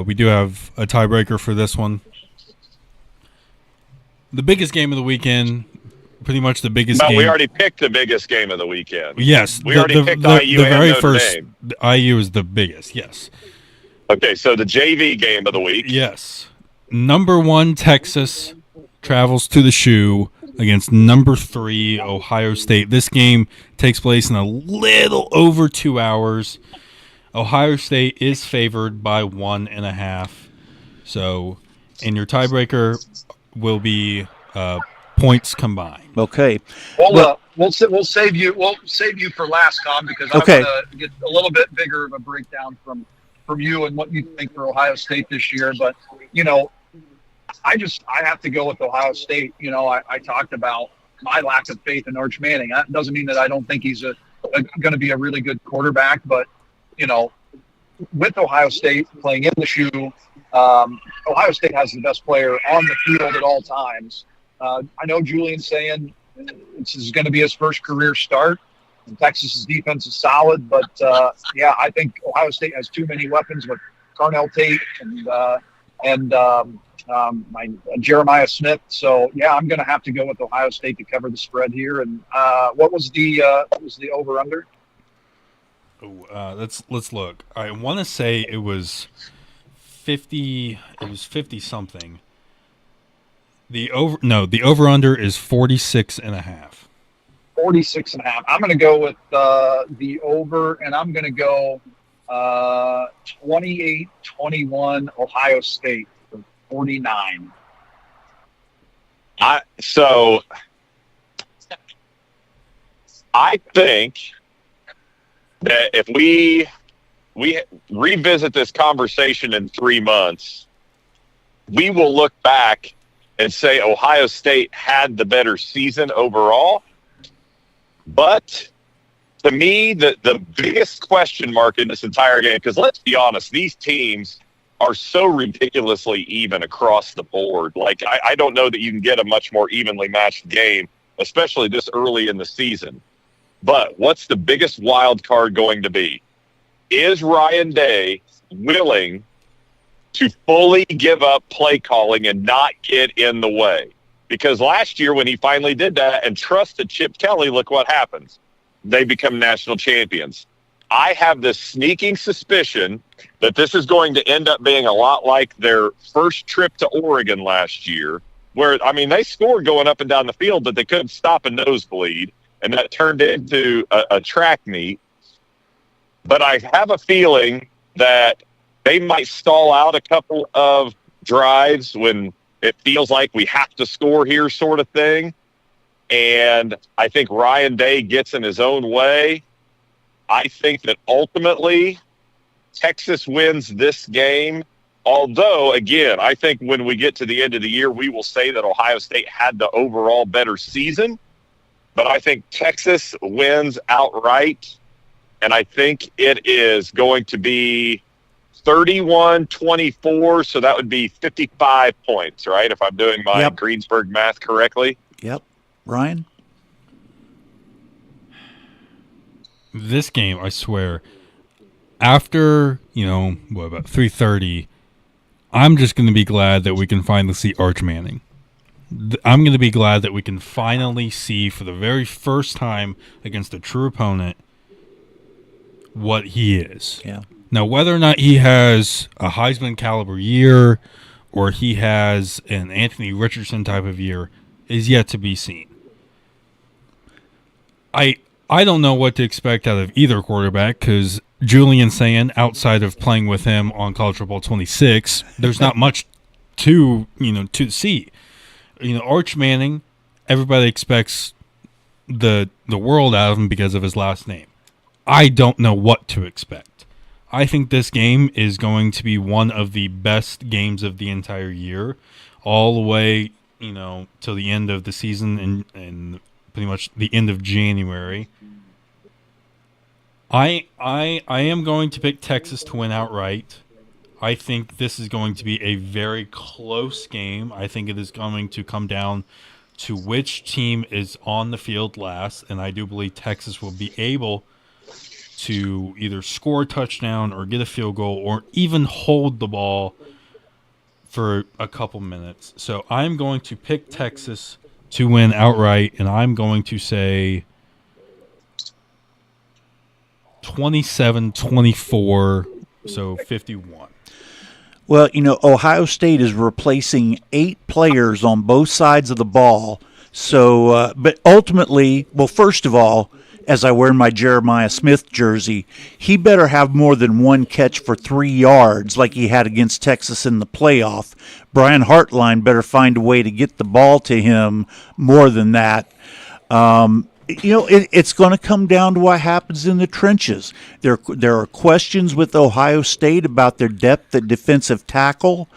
we do have a tiebreaker for this one. The biggest game of the weekend, pretty much the biggest game. We already picked the biggest game of the weekend. Yes. We already picked IU and Notre Dame. IU is the biggest, yes. Okay, so the JV game of the week. Yes. Number 1, Texas travels to the Shoe against number 3, Ohio State. This game takes place in a little over 2 hours. Ohio State is favored by 1.5. So, and your tiebreaker will be points combined. Okay. We'll save you for last, Con, because I want to get a little bit bigger of a breakdown from you and what you think for Ohio State this year. But I have to go with Ohio State. I talked about my lack of faith in Arch Manning. That doesn't mean that I don't think he's going to be a really good quarterback, but with Ohio State playing in the Shoe, Ohio State has the best player on the field at all times. I know Julian's saying this is going to be his first career start, and Texas's defense is solid, but I think Ohio State has too many weapons with Carnell Tate and Jeremiah Smith. So I'm going to have to go with Ohio State to cover the spread here. And what was the over under? Let's look. I want to say it was 50. It was 50 something. The over under is 46.5. 46.5. I'm going to go with the over, and I'm going to go 28-21 Ohio State for 49. So I think that if we revisit this conversation in 3 months, we will look back and say Ohio State had the better season overall. But to me, the biggest question mark in this entire game, because let's be honest, these teams are so ridiculously even across the board. Like, I don't know that you can get a much more evenly matched game, especially this early in the season. But what's the biggest wild card going to be? Is Ryan Day willing to fully give up play calling and not get in the way? Because last year when he finally did that and trusted Chip Kelly, look what happens. They become national champions. I have this sneaking suspicion that this is going to end up being a lot like their first trip to Oregon last year, where, I mean, they scored going up and down the field, but they couldn't stop a nosebleed, and that turned into a track meet. But I have a feeling that they might stall out a couple of drives when it feels like we have to score here, sort of thing. And I think Ryan Day gets in his own way. I think that ultimately Texas wins this game. Although, again, I think when we get to the end of the year, we will say that Ohio State had the overall better season. But I think Texas wins outright. And I think it is going to be 31-24. So that would be 55 points, right? If I'm doing my Greensburg math correctly. Yep. Ryan? This game, I swear, after, about 3:30, I'm just going to be glad that we can finally see Arch Manning. I'm going to be glad that we can finally see, for the very first time against a true opponent, what he is. Yeah. Now, whether or not he has a Heisman caliber year or he has an Anthony Richardson type of year is yet to be seen. I don't know what to expect out of either quarterback, because Julian Sand, outside of playing with him on College Football 26, there's not much to see. Arch Manning, everybody expects the world out of him because of his last name. I don't know what to expect. I think this game is going to be one of the best games of the entire year, all the way, till the end of the season and pretty much the end of January. I am going to pick Texas to win outright. I think this is going to be a very close game. I think it is going to come down to which team is on the field last, and I do believe Texas will be able to either score a touchdown or get a field goal or even hold the ball for a couple minutes. So I'm going to pick Texas to win outright, and I'm going to say 27-24, so 51. Well, Ohio State is replacing 8 players on both sides of the ball. So, but ultimately, first of all, as I wear my Jeremiah Smith jersey, he better have more than one catch for 3 yards like he had against Texas in the playoff. Brian Hartline better find a way to get the ball to him more than that. It's going to come down to what happens in the trenches. There are questions with Ohio State about their depth at defensive tackle.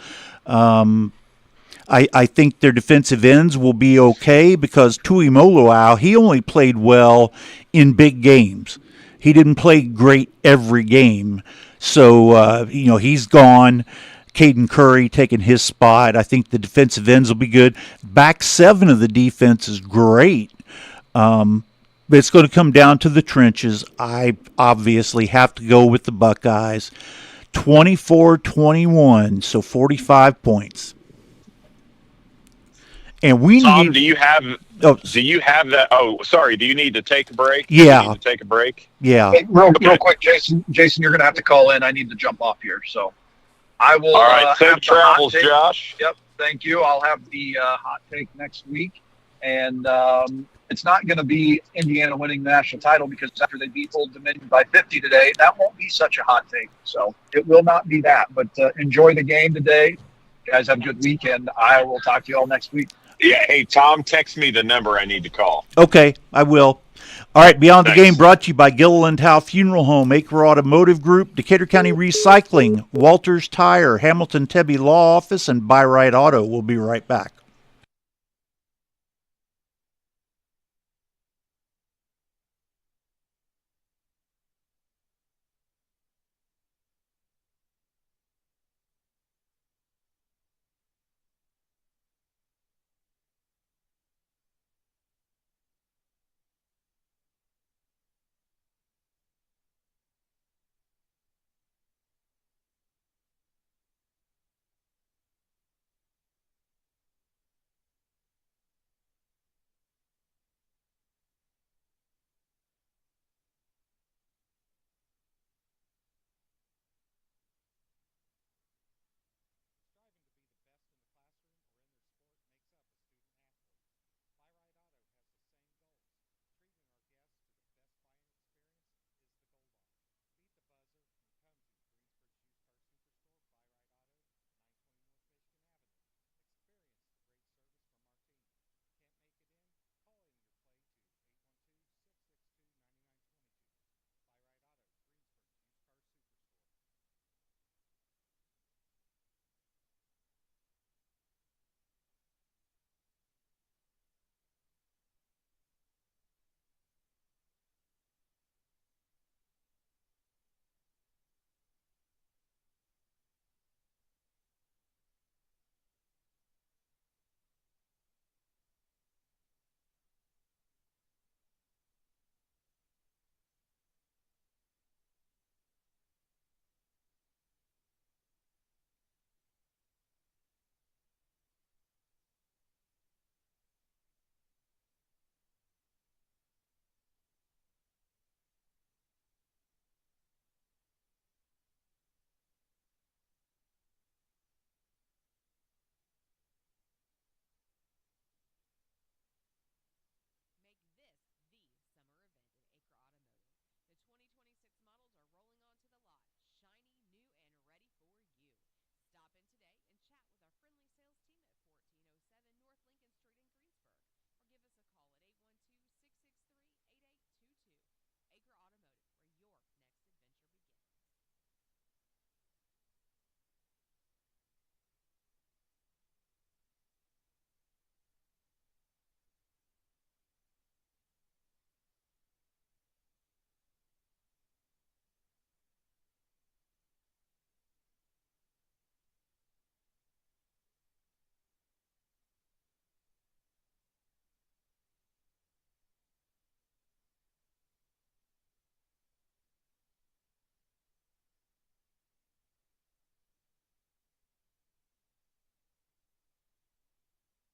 I think their defensive ends will be okay because Tuimoloau, he only played well in big games. He didn't play great every game. So, he's gone. Caden Curry taking his spot. I think the defensive ends will be good. Back 7 of the defense is great. But it's going to come down to the trenches. I obviously have to go with the Buckeyes. 24-21, so 45 points. And we Tom, need. do you have that? Oh, sorry. Do you need to take a break? Yeah. Do you need to take a break? Yeah. Hey, real quick, Jason, you're going to have to call in. I need to jump off here. So I will. All right. Safe have the travels, hot take. Josh. Yep. Thank you. I'll have the hot take next week. And it's not going to be Indiana winning the national title because after they beat Old Dominion by 50 today, that won't be such a hot take. So it will not be that. But enjoy the game today. You guys have a good weekend. I will talk to you all next week. Yeah. Hey, Tom, text me the number I need to call. Okay, I will. All right, Beyond the Thanks. Game brought to you by Gilliland Howe Funeral Home, Acre Automotive Group, Decatur County Recycling, Walters Tire, Hamilton Tebby Law Office, and Buy Right Auto. We'll be right back.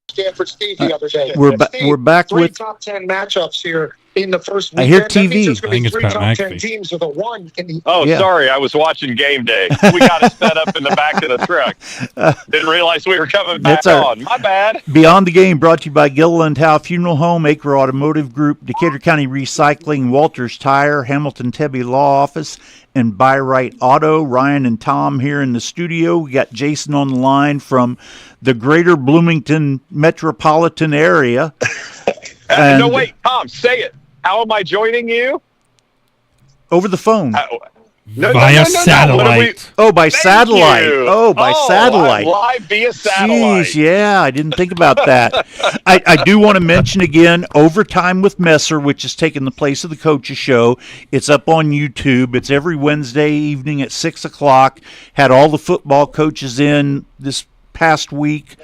Stanford Steve the other day. We're Steve, back three with. top 10 matchups here in the first I weekend. hear That means TV. there's going to be I think it's three Pat top 10 McAfee. teams with a one in the. Oh, Yeah. sorry. I was watching game day. We got it set up in the back of the truck. Didn't realize we were coming back That's all right. on. My bad. Beyond the Game brought to you by Gilliland Howe Funeral Home, Acre Automotive Group, Decatur County Recycling, Walters Tire, Hamilton Tebby Law Office, and Buy Right Auto. Ryan and Tom here in the studio. We got Jason on the line from the greater Bloomington metropolitan area. And No, wait. Tom, say it. How am I joining you? over the phone. Via satellite. Oh, by Thank satellite. you. Oh, by satellite. I'm live via satellite. Jeez, yeah, I didn't think about that. I do want to mention again, Overtime with Messer, which is taking the place of the Coaches Show. It's up on YouTube. It's every Wednesday evening at 6 o'clock. Had all the football coaches in this past week,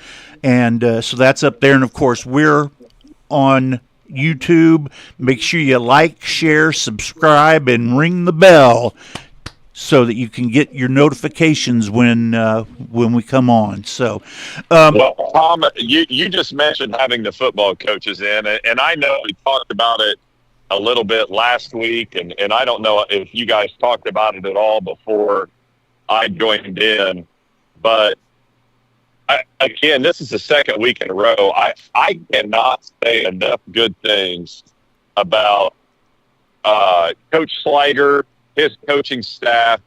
and so that's up there. And, of course, we're on YouTube. Make sure you like, share, subscribe, and ring the bell so that you can get your notifications when we come on. So, Well, Tom, you just mentioned having the football coaches in, and I know we talked about it a little bit last week, and I don't know if you guys talked about it at all before I joined in, but again, this is the second week in a row. I cannot say enough good things about Coach Sliger, his coaching staff,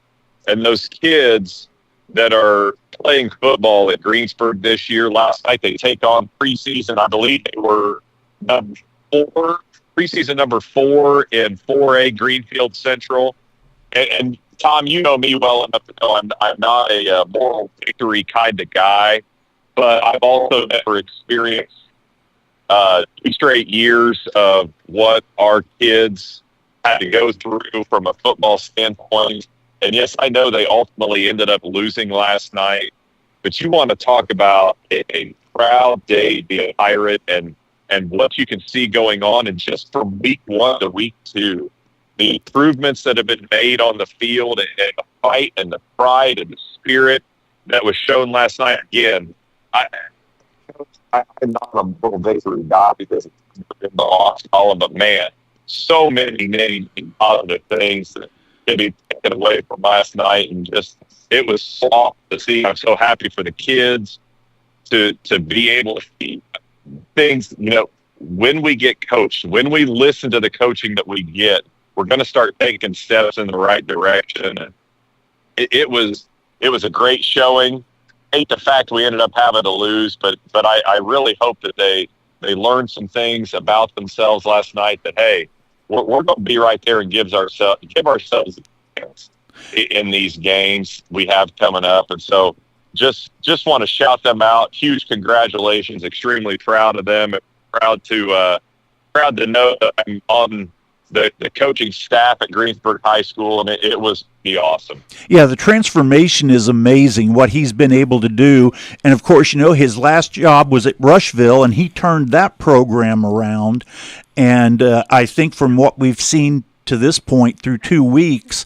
and those kids that are playing football at Greensburg this year. Last night they take on preseason. I believe they were preseason number 4 in 4A Greenfield Central. And Tom, you know me well enough to know I'm not a moral victory kind of guy, but I've also never experienced 2 straight years of what our kids had to go through from a football standpoint. And yes, I know they ultimately ended up losing last night, but you want to talk about a proud day to be a Pirate and what you can see going on. And just from week 1 to week 2, the improvements that have been made on the field and the fight and the pride and the spirit that was shown last night. Again, I'm not a moral victory guy because it's in the loss column, but man, so many positive things that can be taken away from last night, and just it was soft to see. I'm so happy for the kids to be able to see things. You know, when we get coached, when we listen to the coaching that we get, we're going to start taking steps in the right direction. And it was a great showing. Hate the fact we ended up having to lose, but I really hope that they learned some things about themselves last night. That hey, we're going to be right there and give ourselves a chance in these games we have coming up. And so just want to shout them out. Huge congratulations. Extremely proud of them. Proud to know that I'm on the coaching staff at Greensburg High School, and it was awesome. Yeah, the transformation is amazing, what he's been able to do. And, of course, you know, his last job was at Rushville, and he turned that program around. And I think from what we've seen to this point through 2 weeks,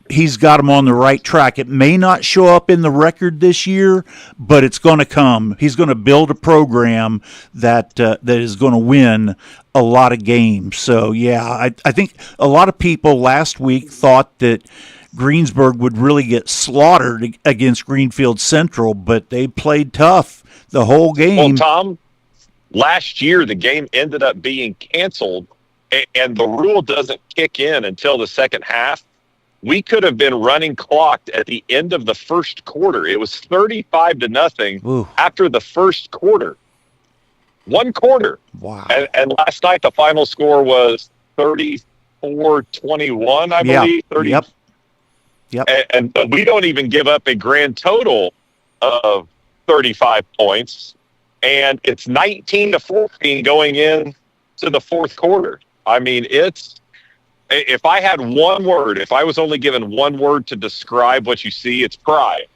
he's got him on the right track. It may not show up in the record this year, but it's going to come. He's going to build a program that is going to win a lot of games. So, yeah, I think a lot of people last week thought that Greensburg would really get slaughtered against Greenfield Central, but they played tough the whole game. Well, Tom, last year the game ended up being canceled, and the rule doesn't kick in until the second half. We could have been running clocked at the end of the first quarter. It was 35-0 after the first quarter. 1 quarter. Wow. And last night the final score was 34-21, I believe. 30. Yep. And we don't even give up a grand total of 35 points. And it's 19-14 going in to the fourth quarter. I mean, if I had one word, if I was only given one word to describe what you see, it's pride.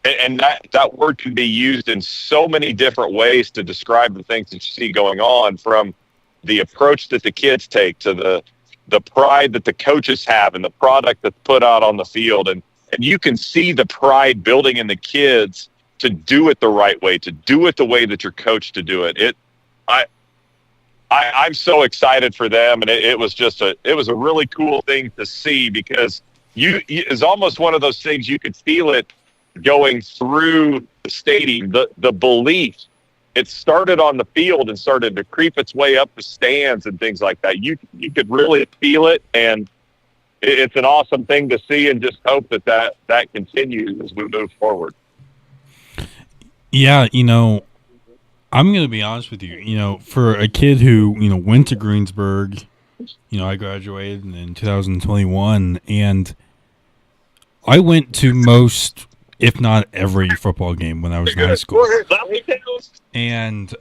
And that word can be used in so many different ways to describe the things that you see going on, from the approach that the kids take to the pride that the coaches have and the product that's put out on the field. And you can see the pride building in the kids to do it the right way, to do it the way that you're coached to do it. I'm so excited for them, and it was a really cool thing to see, because it's almost one of those things you could feel it going through the stadium. The belief, it started on the field and started to creep its way up the stands and things like that. You could really feel it, and it's an awesome thing to see, and just hope that continues as we move forward. Yeah, you know, I'm going to be honest with you. You know, for a kid who, you know, went to Greensburg, you know, I graduated in 2021, and I went to most, if not every, football game when I was in high school. And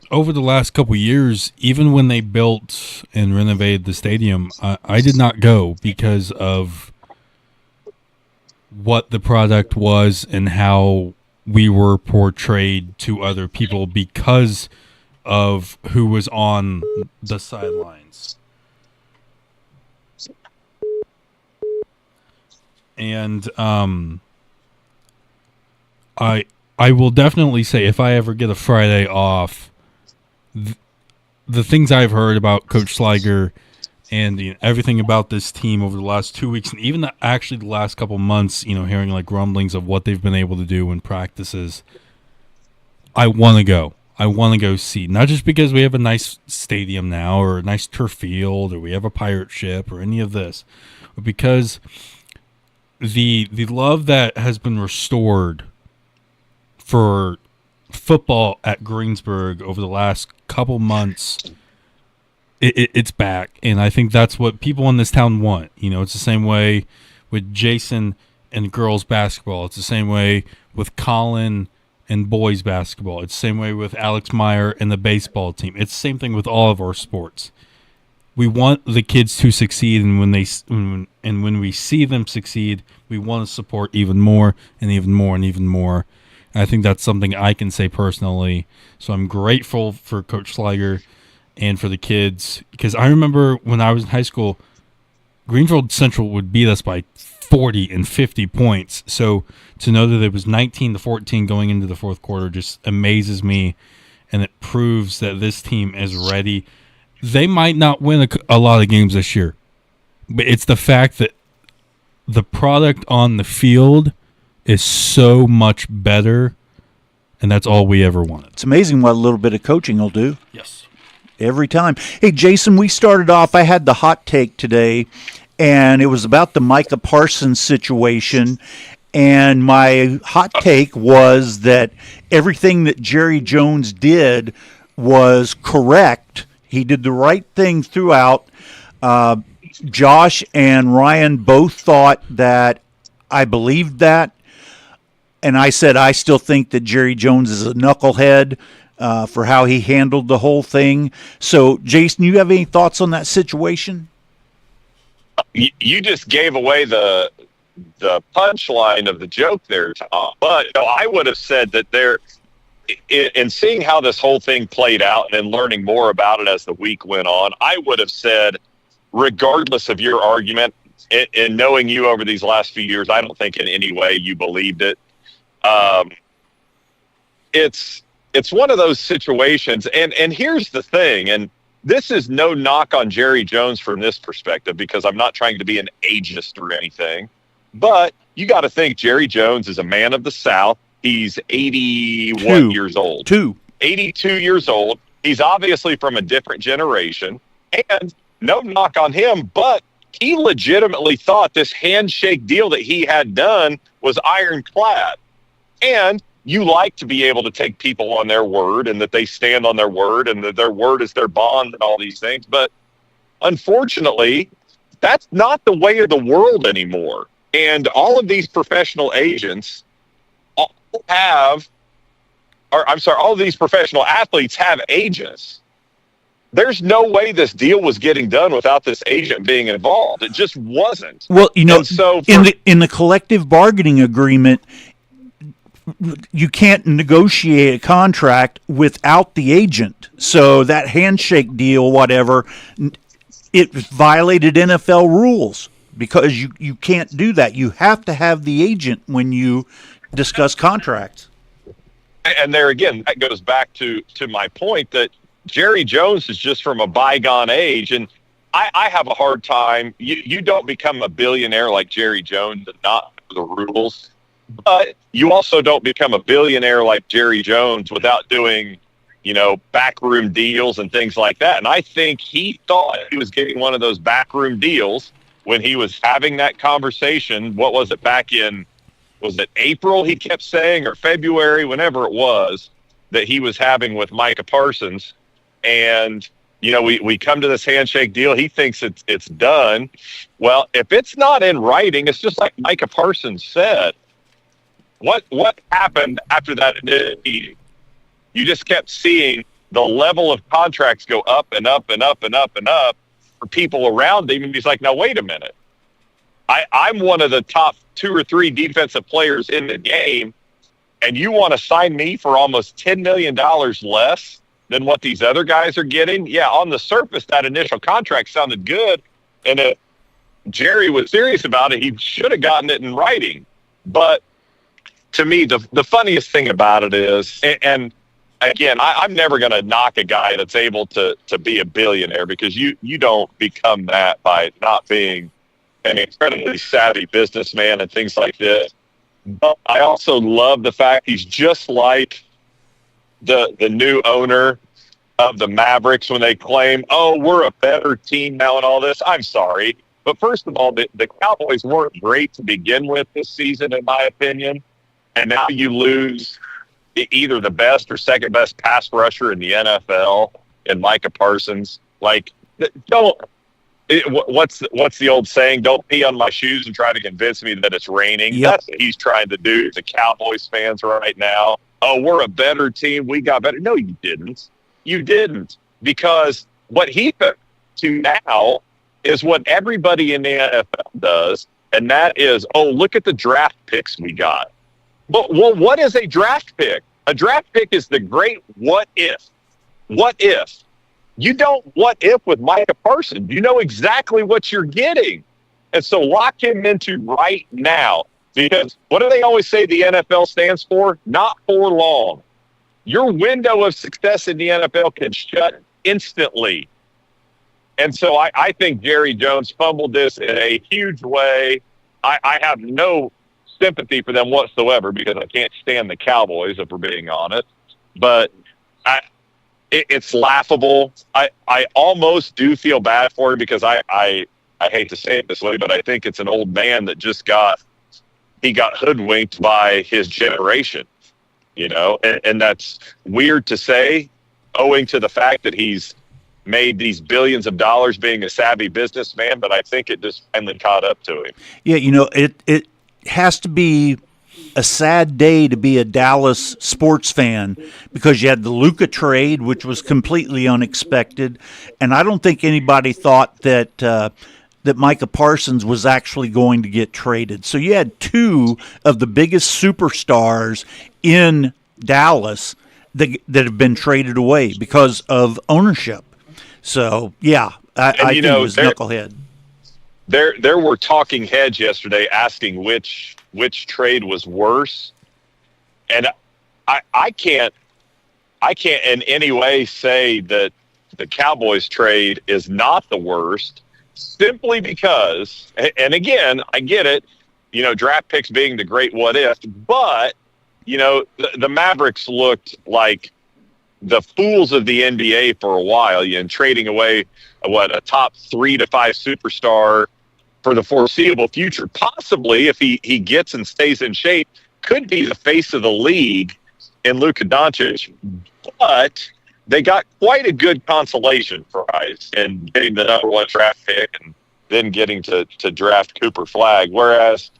over the last couple of years, even when they built and renovated the stadium, I did not go because of what the product was and how we were portrayed to other people because of who was on the sidelines. And I will definitely say, if I ever get a Friday off, the things I've heard about Coach Sliger and everything about this team over the last 2 weeks, and even actually the last couple months, hearing like rumblings of what they've been able to do in practices, I want to go. I want to go see, not just because we have a nice stadium now or a nice turf field or we have a pirate ship or any of this, but because the love that has been restored for football at Greensburg over the last couple months, it's back, and I think that's what people in this town want. It's the same way with Jason and girls basketball. It's the same way with Colin and boys basketball. It's the same way with Alex Meyer and the baseball team. It's the same thing with all of our sports. We want the kids to succeed, and when we see them succeed, we want to support even more and even more and even more. And I think that's something I can say personally. So I'm grateful for Coach Sliger and for the kids, because I remember when I was in high school, Greenfield Central would beat us by 40 and 50 points. So to know that it was 19-14 going into the fourth quarter just amazes me, and it proves that this team is ready. They might not win a lot of games this year, but it's the fact that the product on the field is so much better, and that's all we ever wanted. It's amazing what a little bit of coaching will do. Yes. Every time. Hey, Jason, we started off, I had the hot take today, and it was about the Micah Parsons situation, and my hot take was that everything that Jerry Jones did was correct. He did the right thing throughout. Josh and Ryan both thought that I believed that, and I said I still think that Jerry Jones is a knucklehead for how he handled the whole thing. So, Jason, you have any thoughts on that situation? You just gave away the punchline of the joke there, Tom. But I would have said that in seeing how this whole thing played out and then learning more about it as the week went on, I would have said, regardless of your argument, and knowing you over these last few years, I don't think in any way you believed it. It's one of those situations, and here's the thing, and this is no knock on Jerry Jones from this perspective, because I'm not trying to be an ageist or anything, but you got to think Jerry Jones is a man of the South. He's 81 years old. 82 years old. He's obviously from a different generation, and no knock on him, but he legitimately thought this handshake deal that he had done was ironclad. And you like to be able to take people on their word, and that they stand on their word, and that their word is their bond and all these things. But unfortunately, that's not the way of the world anymore. And all of these professional agents all of these professional athletes have agents. There's no way this deal was getting done without this agent being involved. It just wasn't. Well, in the collective bargaining agreement, you can't negotiate a contract without the agent. So that handshake deal, whatever, it violated NFL rules, because you can't do that. You have to have the agent when you discuss contracts. And there again, that goes back to my point that Jerry Jones is just from a bygone age. And I have a hard time. You don't become a billionaire like Jerry Jones and not the rules. But you also don't become a billionaire like Jerry Jones without doing, backroom deals and things like that. And I think he thought he was getting one of those backroom deals when he was having that conversation. What was it, back in, was it April he kept saying, or February, whenever it was, that he was having with Micah Parsons. And, we come to this handshake deal. He thinks it's done. Well, if it's not in writing, it's just like Micah Parsons said. What happened after that meeting? You just kept seeing the level of contracts go up and up and up and up and up for people around him. And he's like, now, wait a minute. I'm one of the top 2 or 3 defensive players in the game, and you want to sign me for almost $10 million less than what these other guys are getting? Yeah, on the surface, that initial contract sounded good. And Jerry was serious about it, he should have gotten it in writing. But to me, the funniest thing about it is, and again, I'm never going to knock a guy that's able to be a billionaire, because you don't become that by not being an incredibly savvy businessman and things like this. But I also love the fact he's just like the new owner of the Mavericks when they claim, oh, we're a better team now and all this. I'm sorry. But first of all, the Cowboys weren't great to begin with this season, in my opinion. And now you lose either the best or second best pass rusher in the NFL in Micah Parsons. Like, what's the old saying? Don't pee on my shoes and try to convince me that it's raining. Yep. That's what he's trying to do to Cowboys fans right now. Oh, we're a better team. We got better. No, you didn't. You didn't. Because what he took to now is what everybody in the NFL does, and that is, oh, look at the draft picks we got. But, well, what is a draft pick? A draft pick is the great what if. What if? You don't what if with Micah Parsons. You know exactly what you're getting. And so lock him into right now. Because what do they always say the NFL stands for? Not for long. Your window of success in the NFL can shut instantly. And so I think Jerry Jones fumbled this in a huge way. I have no sympathy for them whatsoever, because I can't stand the Cowboys, if we're being honest. But it's laughable. I almost do feel bad for him, because I hate to say it this way, but I think it's an old man that just got hoodwinked by his generation, and that's weird to say, owing to the fact that he's made these billions of dollars being a savvy businessman, but I think it just finally caught up to him. Yeah, it has to be a sad day to be a Dallas sports fan, because you had the Luka trade, which was completely unexpected, and I don't think anybody thought that Micah Parsons was actually going to get traded. So you had two of the biggest superstars in Dallas that have been traded away because of ownership. So, yeah, I think it was knucklehead. There were talking heads yesterday asking which trade was worse, and I can't in any way say that the Cowboys trade is not the worst, simply because, and again, I get it, draft picks being the great what if, but the Mavericks looked like the fools of the NBA for a while, and trading away a top 3 to 5 superstar for the foreseeable future, possibly if he gets and stays in shape, could be the face of the league in Luka Doncic. But they got quite a good consolation prize in getting the number 1 draft pick and then getting to draft Cooper Flagg. Whereas,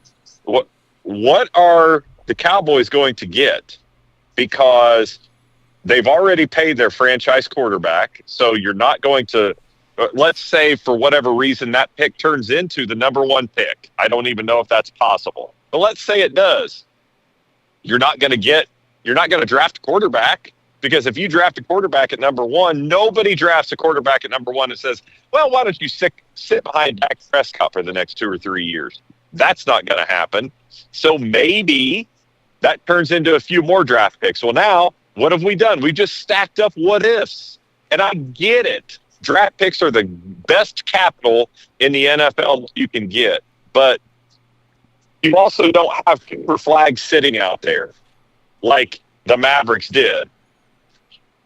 what are the Cowboys going to get? Because they've already paid their franchise quarterback, so you're not going to, let's say for whatever reason that pick turns into the number 1 pick. I don't even know if that's possible. But let's say it does. You're not going to draft a quarterback, because if you draft a quarterback at number 1, nobody drafts a quarterback at number 1 and says, well, why don't you sit behind Dak Prescott for the next 2 or 3 years? That's not going to happen. So maybe that turns into a few more draft picks. Well, now, what have we done? We just stacked up what ifs. And I get it. Draft picks are the best capital in the NFL you can get. But you also don't have Cooper Flagg sitting out there like the Mavericks did.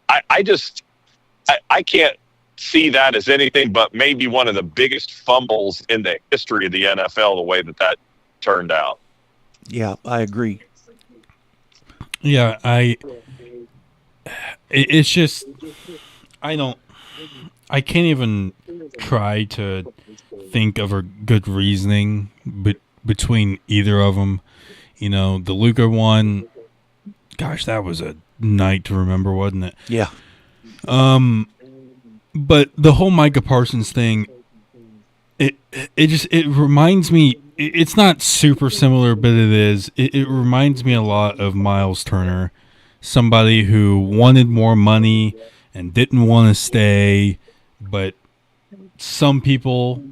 I can't see that as anything but maybe one of the biggest fumbles in the history of the NFL, the way that turned out. Yeah, I agree. Yeah, it's just, I can't even try to think of a good reasoning between either of them. The Luka one, gosh, that was a night to remember, wasn't it? Yeah. But the whole Micah Parsons thing, it reminds me, it's not super similar, but it is. It reminds me a lot of Miles Turner, somebody who wanted more money and didn't want to stay, but some people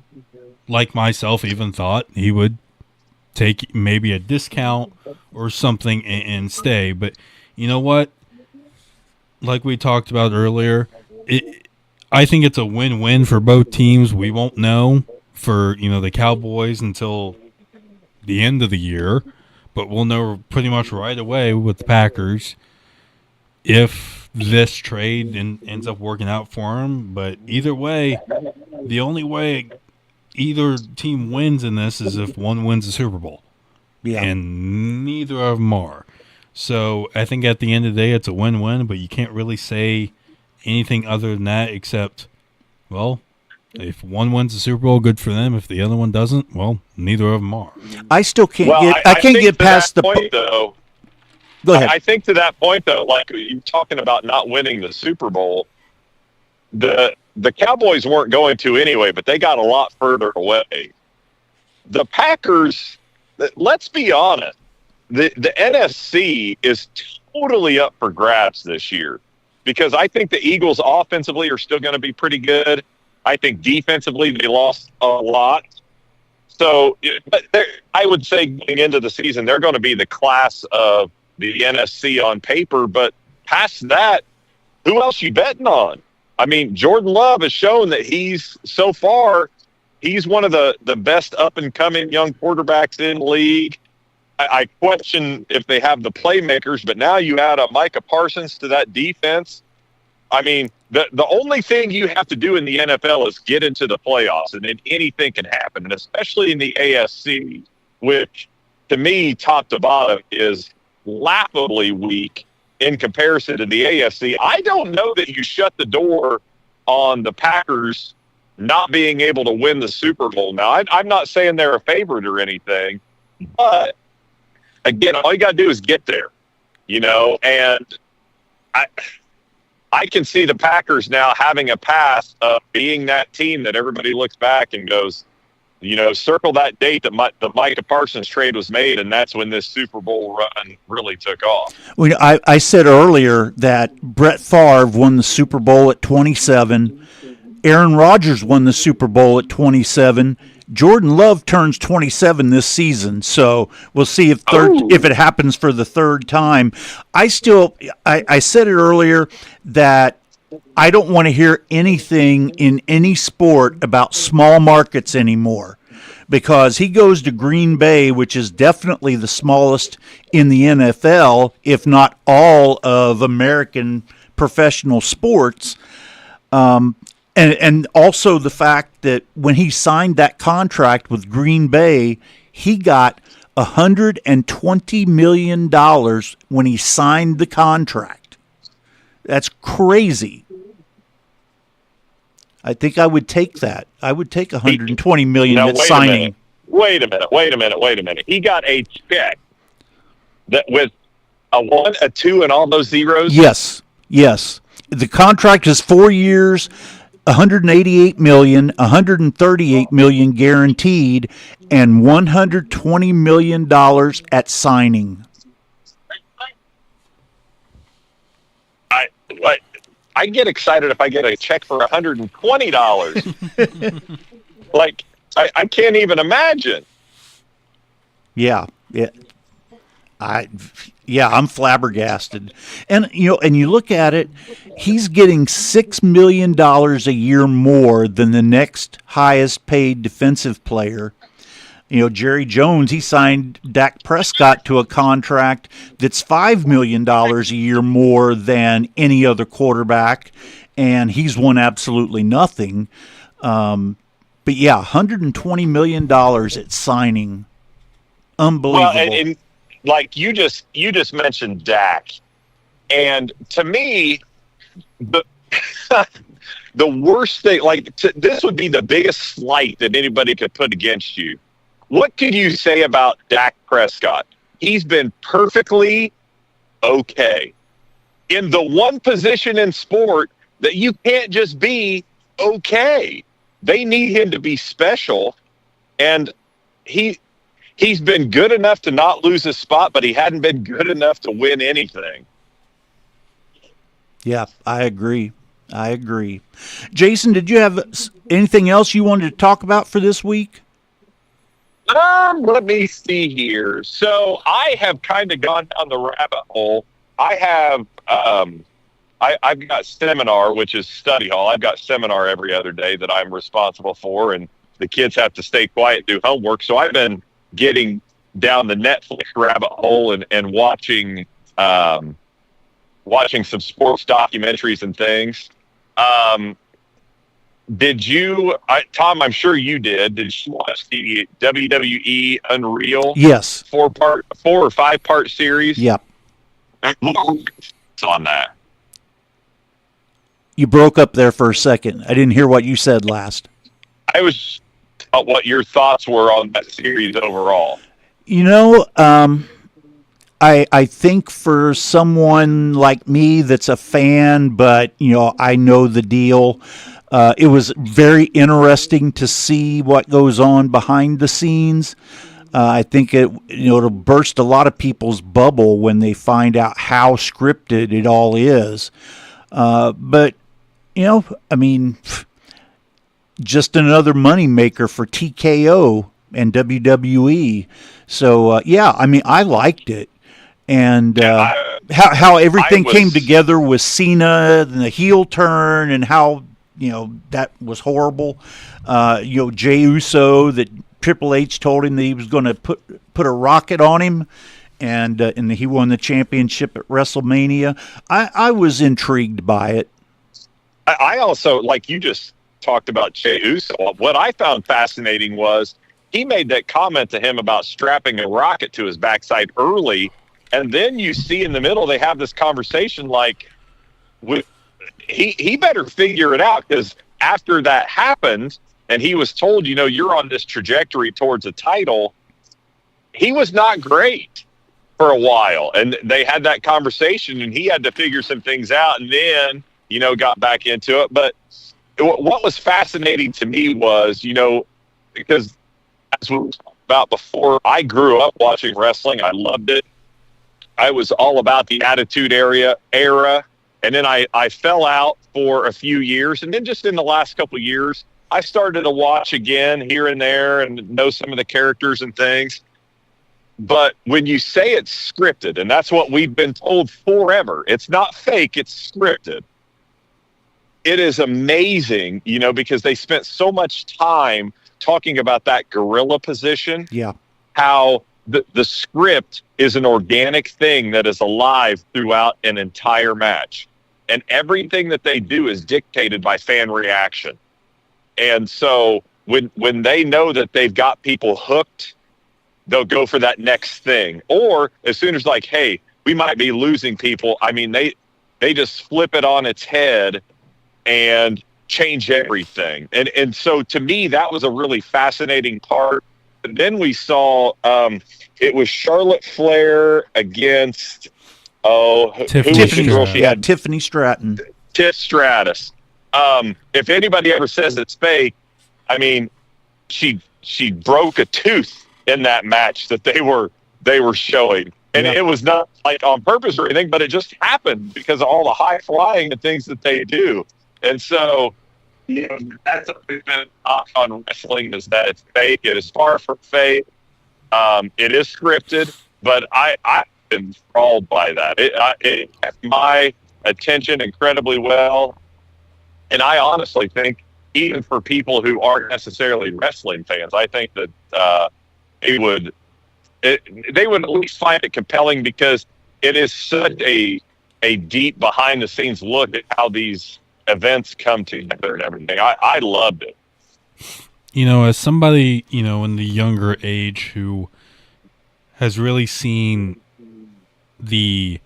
like myself, even thought he would take maybe a discount or something and stay. But you know what? Like we talked about earlier, I think it's a win-win for both teams. We won't know for, the Cowboys until the end of the year, but we'll know pretty much right away with the Packers if this trade ends up working out for them. But either way, the only way either team wins in this is if one wins the Super Bowl. Yeah. And neither of them are. So I think at the end of the day, it's a win-win, but you can't really say anything other than that except, well, if one wins the Super Bowl, good for them. If the other one doesn't, well, neither of them are. I still can't I can't get past the point, though. Go ahead. I think to that point, though, like you're talking about not winning the Super Bowl, the Cowboys weren't going to anyway, but they got a lot further away. The Packers, let's be honest, the NFC is totally up for grabs this year because I think the Eagles offensively are still going to be pretty good. I think defensively they lost a lot. So but I would say going into the season, they're going to be the class of the NFC on paper. But past that, who else you betting on? I mean, Jordan Love has shown that he's one of the best up-and-coming young quarterbacks in the league. I question if they have the playmakers, but now you add up Micah Parsons to that defense. I mean, the only thing you have to do in the NFL is get into the playoffs, and then anything can happen, and especially in the AFC, which to me, top to bottom, is laughably weak in comparison to the AFC. I don't know that you shut the door on the Packers not being able to win the Super Bowl. Now, I'm not saying they're a favorite or anything, but again, all you got to do is get there, and I can see the Packers now having a path of being that team that everybody looks back and goes, circle that date that the Micah Parsons trade was made, and that's when this Super Bowl run really took off. Well, I said earlier that Brett Favre won the Super Bowl at 27. Aaron Rodgers won the Super Bowl at 27. Jordan Love turns 27 this season, so we'll see if it happens for the third time. I said it earlier that I don't want to hear anything in any sport about small markets anymore because he goes to Green Bay, which is definitely the smallest in the NFL, if not all of American professional sports. And also the fact that when he signed that contract with Green Bay, he got $120 million when he signed the contract. That's crazy. I think I would take that. I would take $120 million at signing. Wait a minute. He got a check that with a 1, a 2, and all those zeros? Yes. The contract is 4 years, $188 million, $138 million guaranteed, and $120 million at signing. I get excited if I get a check for $120. Like, I can't even imagine. Yeah. I'm flabbergasted. And you look at it, he's getting $6 million a year more than the next highest paid defensive player. Jerry Jones, he signed Dak Prescott to a contract that's $5 million a year more than any other quarterback, and he's won absolutely nothing. But yeah, $120 million at signing. Unbelievable. Well, and like you just mentioned Dak, and to me, the worst thing, this would be the biggest slight that anybody could put against you. What could you say about Dak Prescott? He's been perfectly okay in the one position in sport that you can't just be okay. They need him to be special, and he's been good enough to not lose his spot, but he hadn't been good enough to win anything. Yeah, I agree. I agree. Jason, did you have anything else you wanted to talk about for this week? Let me see here. So I have kind of gone down the rabbit hole. I have, I've got seminar, which is study hall. I've got seminar every other day that I'm responsible for, and the kids have to stay quiet and do homework. So I've been getting down the Netflix rabbit hole and watching some sports documentaries and things. Did you, Tom? I'm sure you did. Did you watch the WWE Unreal? Yes. 4 or 5 part series? Yep. It's on that. You broke up there for a second. I didn't hear what you said last. I was what your thoughts were on that series overall. You know, I think for someone like me that's a fan, but I know the deal. It was very interesting to see what goes on behind the scenes. I think it'll burst a lot of people's bubble when they find out how scripted it all is. But just another moneymaker for TKO and WWE. So I liked it. And how everything came together with Cena and the heel turn and how that was horrible. Jey Uso, that Triple H told him that he was going to put a rocket on him, and he won the championship at WrestleMania. I was intrigued by it. I also, like you just talked about Jey Uso, what I found fascinating was he made that comment to him about strapping a rocket to his backside early, and then you see in the middle they have this conversation like, he better figure it out, because after that happened and he was told, you're on this trajectory towards a title, he was not great for a while. And they had that conversation and he had to figure some things out and then, got back into it. But what was fascinating to me was, because as we talked about before, I grew up watching wrestling. I loved it. I was all about the Attitude Era. And then I fell out for a few years. And then just in the last couple of years, I started to watch again here and there and know some of the characters and things. But when you say it's scripted, and that's what we've been told forever, it's not fake, it's scripted. It is amazing, because they spent so much time talking about that gorilla position. Yeah. How the script is an organic thing that is alive throughout an entire match. And everything that they do is dictated by fan reaction. And so when they know that they've got people hooked, they'll go for that next thing. Or as soon as like, hey, we might be losing people, they just flip it on its head and change everything. And so to me, that was a really fascinating part. And then we saw it was Charlotte Flair against Tiffany. Tiffany Stratton. Tiff Stratus. If anybody ever says it's fake, she broke a tooth in that match that they were showing. And It was not like on purpose or anything, but it just happened because of all the high flying and things that they do. And so, that's always been an knock on wrestling, is that it's fake. It is far from fake. It is scripted, but I've been enthralled by that. It kept my attention incredibly well. And I honestly think, even for people who aren't necessarily wrestling fans, I think that they would at least find it compelling, because it is such a deep behind the scenes look at how these events come together and everything. I loved it. As somebody, in the younger age who has really seen the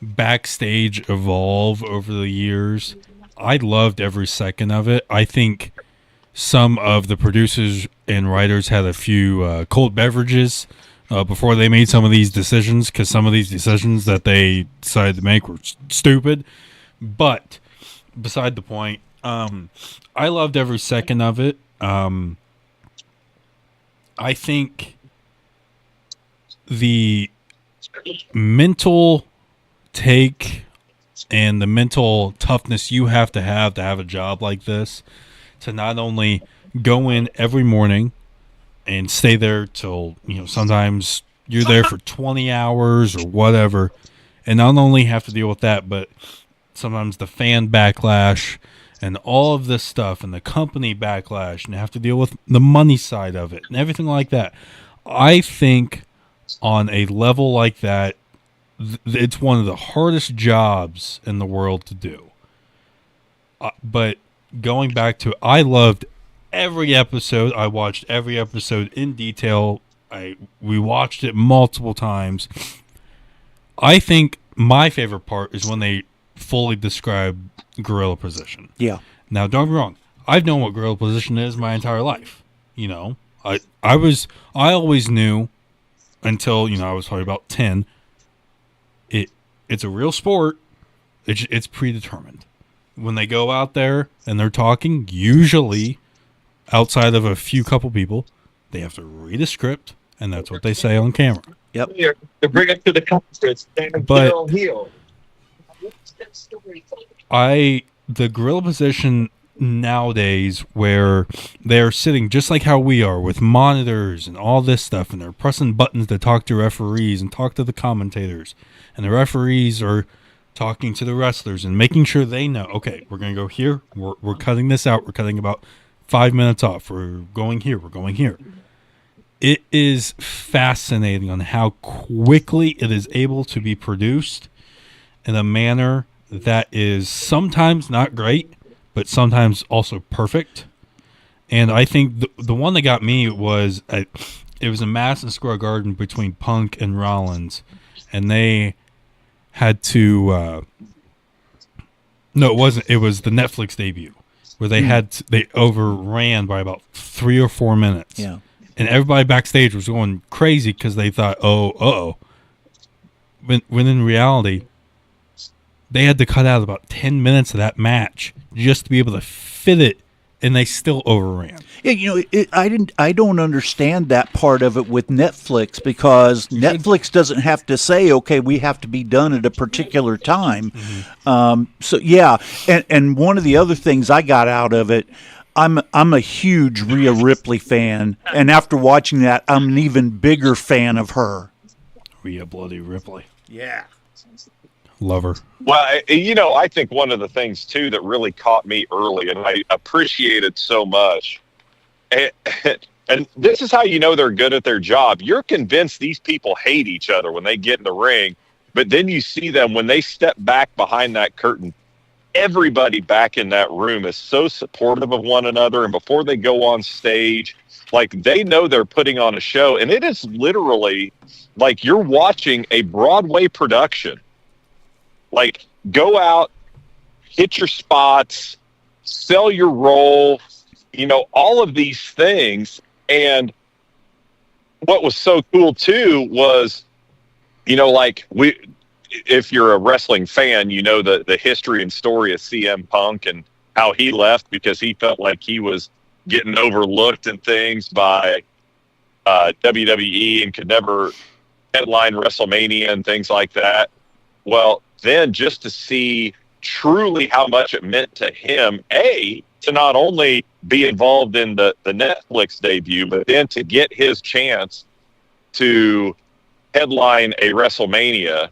backstage evolve over the years, I loved every second of it. I think some of the producers and writers had a few cold beverages before they made some of these decisions, because some of these decisions that they decided to make were stupid. But beside the point, I loved every second of it. I think the mental take and the mental toughness you have to have a job like this, to not only go in every morning and stay there till, sometimes you're there for 20 hours or whatever, and not only have to deal with that, but sometimes the fan backlash and all of this stuff and the company backlash, and have to deal with the money side of it and everything like that. I think on a level like that, it's one of the hardest jobs in the world to do. But going back to, I loved every episode. I watched every episode in detail. We watched it multiple times. I think my favorite part is when they fully describe gorilla position. Yeah. Now, don't get me wrong. I've known what gorilla position is my entire life. I always knew until, I was probably about 10. It's a real sport. It's predetermined. When they go out there and they're talking, usually outside of a few couple people, they have to read a script, and that's what they say on camera. Yep. To bring it to the conference, But heel. the gorilla position nowadays, where they're sitting just like how we are with monitors and all this stuff, and they're pressing buttons to talk to referees and talk to the commentators, and the referees are talking to the wrestlers and making sure they know, okay, we're going to go here, we're cutting this out, we're cutting about 5 minutes off, we're going here, we're going here. It is fascinating on how quickly it is able to be produced in a manner that is sometimes not great, but sometimes also perfect. And I think the one that got me was, it was a Madison Square Garden between Punk and Rollins, and they had to no, it wasn't. It was the Netflix debut where they overran by about 3 or 4 minutes. Yeah. And everybody backstage was going crazy because they thought, when in reality, they had to cut out about 10 minutes of that match just to be able to fit it, and they still overran. Yeah, I don't understand that part of it with Netflix, because Netflix doesn't have to say, okay, we have to be done at a particular time. Mm-hmm. So yeah, and one of the other things I got out of it, I'm a huge Rhea Ripley fan, and after watching that, I'm an even bigger fan of her. Rhea Bloody Ripley. Yeah. Love her. Well, I think one of the things, too, that really caught me early, and I appreciated so much, and this is how you know they're good at their job. You're convinced these people hate each other when they get in the ring, but then you see them when they step back behind that curtain. Everybody back in that room is so supportive of one another, and before they go on stage, like, they know they're putting on a show, and it is literally like you're watching a Broadway production. Like, go out, hit your spots, sell your role, all of these things. And what was so cool, too, was, if you're a wrestling fan, the history and story of CM Punk and how he left because he felt like he was getting overlooked and things by WWE and could never headline WrestleMania and things like that. Well, then just to see truly how much it meant to him, to not only be involved in the Netflix debut, but then to get his chance to headline a WrestleMania.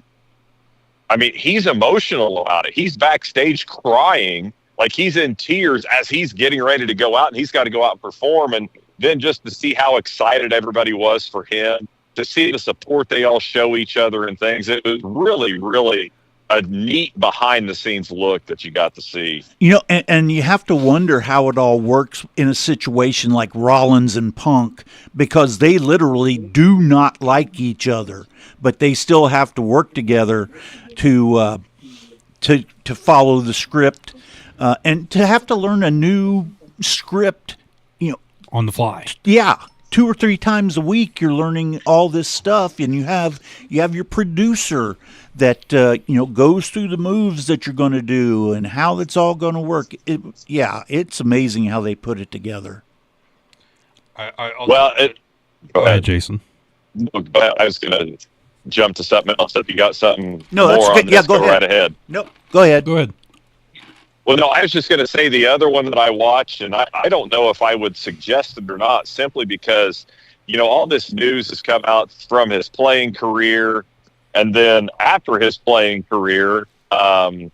I mean, he's emotional about it. He's backstage crying, like he's in tears as he's getting ready to go out, and he's got to go out and perform. And then just to see how excited everybody was for him, to see the support they all show each other and things, it was really, really a neat behind-the-scenes look that you got to see. And you have to wonder how it all works in a situation like Rollins and Punk, because they literally do not like each other, but they still have to work together to follow the script, and to have to learn a new script, on the fly. Yeah. 2 or 3 times a week, you're learning all this stuff, and you have your producer that goes through the moves that you're going to do and how that's all going to work. It's amazing how they put it together. Go ahead, Jason. I was going to jump to something else. If you got something no, more that's on good. this, Yeah, go right ahead. Nope, Go ahead. Go ahead. Well, no, I was just going to say the other one that I watched, and I don't know if I would suggest it or not, simply because, all this news has come out from his playing career and then after his playing career. But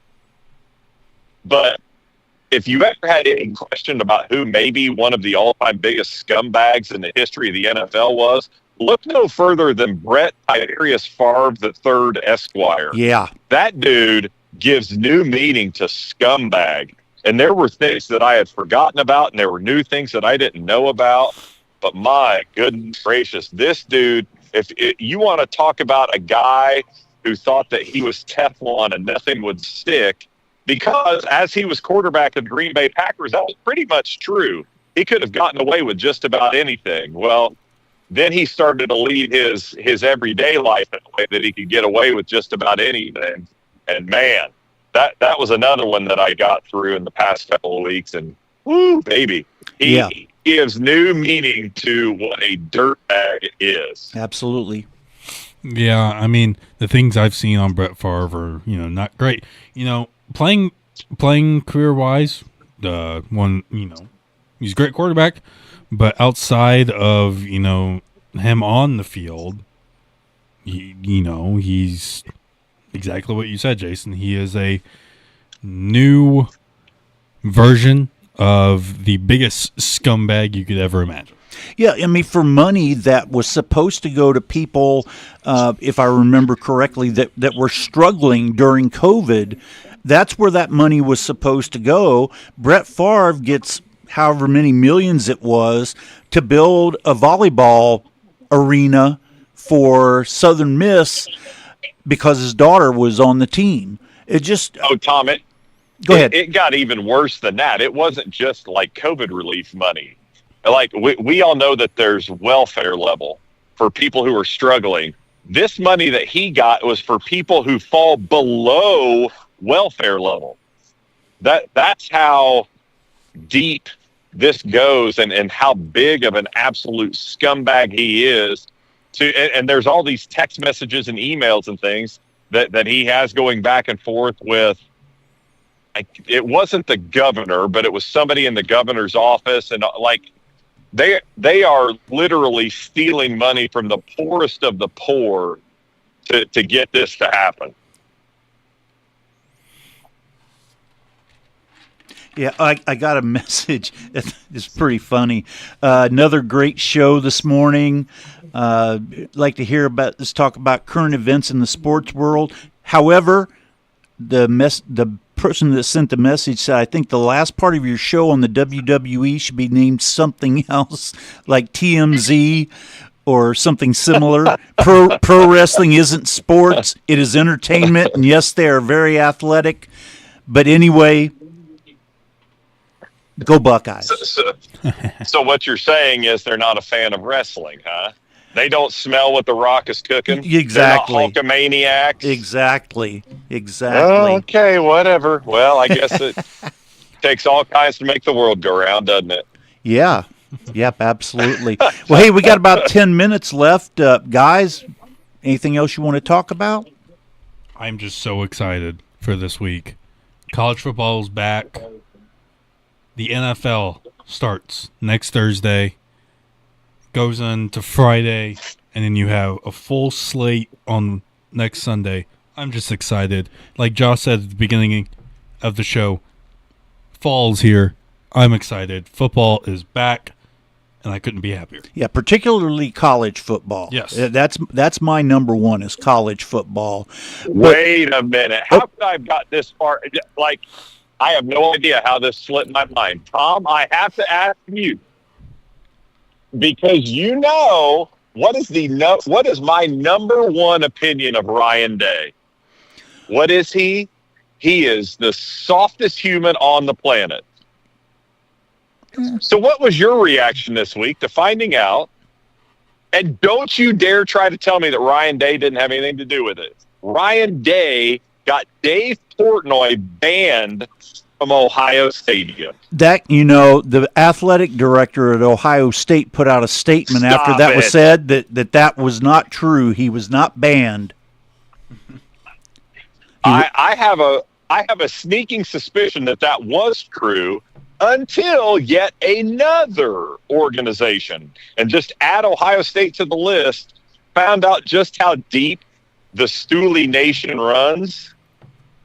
if you ever had any question about who maybe one of the all-time biggest scumbags in the history of the NFL was, look no further than Brett Tiberius Favre III, Esquire. Yeah. That dude gives new meaning to scumbag. And there were things that I had forgotten about, and there were new things that I didn't know about. But my goodness gracious, this dude, if you want to talk about a guy who thought that he was Teflon and nothing would stick, because as he was quarterback of the Green Bay Packers, that was pretty much true. He could have gotten away with just about anything. Well, then he started to lead his everyday life in a way that he could get away with just about anything. And man, that was another one that I got through in the past couple of weeks. And woo, baby, he gives new meaning to what a dirtbag is. Absolutely. Yeah, I mean, the things I've seen on Brett Favre are, not great. Playing career wise, the one, he's a great quarterback, but outside of, him on the field, he's exactly what you said, Jason. He is a new version of the biggest scumbag you could ever imagine. Yeah, I mean, for money that was supposed to go to people, if I remember correctly, that were struggling during COVID, that's where that money was supposed to go. Brett Favre gets however many millions it was to build a volleyball arena for Southern Miss because his daughter was on the team. It just... Oh, Tom, go ahead. It got even worse than that. It wasn't just like COVID relief money. Like we all know that there's welfare level for people who are struggling. This money that he got was for people who fall below welfare level. That's how deep this goes and how big of an absolute scumbag he is. And there's all these text messages and emails and things that he has going back and forth with. It wasn't the governor, but it was somebody in the governor's office, and they are literally stealing money from the poorest of the poor to get this to happen. Yeah, I got a message. It's pretty funny. Another great show this morning. Like to hear about this, talk about current events in the sports world. However, the person that sent the message said, I think the last part of your show on the WWE should be named something else, like TMZ or something similar. Pro wrestling isn't sports. It is entertainment. And yes, they are very athletic. But anyway, go Buckeyes. So what you're saying is they're not a fan of wrestling, huh? They don't smell what The Rock is cooking? Exactly. They're not Hulkamaniacs? Exactly. Oh, okay, whatever. Well, I guess it takes all kinds to make the world go round, doesn't it? Yeah. Yep, absolutely. Well, hey, we got about 10 minutes left. Guys, anything else you want to talk about? I'm just so excited for this week. College football is back. The NFL starts next Thursday, goes on to Friday, and then you have a full slate on next Sunday. I'm just excited. Like Josh said at the beginning of the show, fall's here. I'm excited. Football is back, and I couldn't be happier. Yeah, particularly college football. Yes. That's my number one is college football. Wait a minute. How could I have got this far? I have no idea how this slipped my mind. Tom, I have to ask you, because what is my number one opinion of Ryan Day? What is he? He is the softest human on the planet. So what was your reaction this week to finding out? And don't you dare try to tell me that Ryan Day didn't have anything to do with it. Ryan Day got Dave Portnoy banned from Ohio Stadium. The athletic director at Ohio State put out a statement after that was said that was not true. He was not banned. I I have a sneaking suspicion that that was true until yet another organization, and just add Ohio State to the list, found out just how deep the Stooley Nation runs.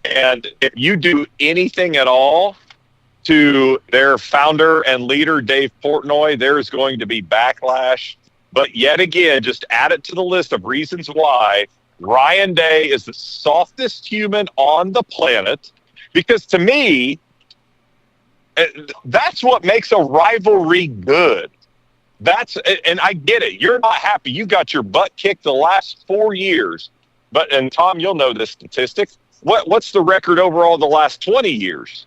And if you do anything at all to their founder and leader, Dave Portnoy, there is going to be backlash. But yet again, just add it to the list of reasons why Ryan Day is the softest human on the planet. Because to me, that's what makes a rivalry good. And I get it. You're not happy. You got your butt kicked the last 4 years. And Tom, you'll know this statistic. What's the record overall the last 20 years?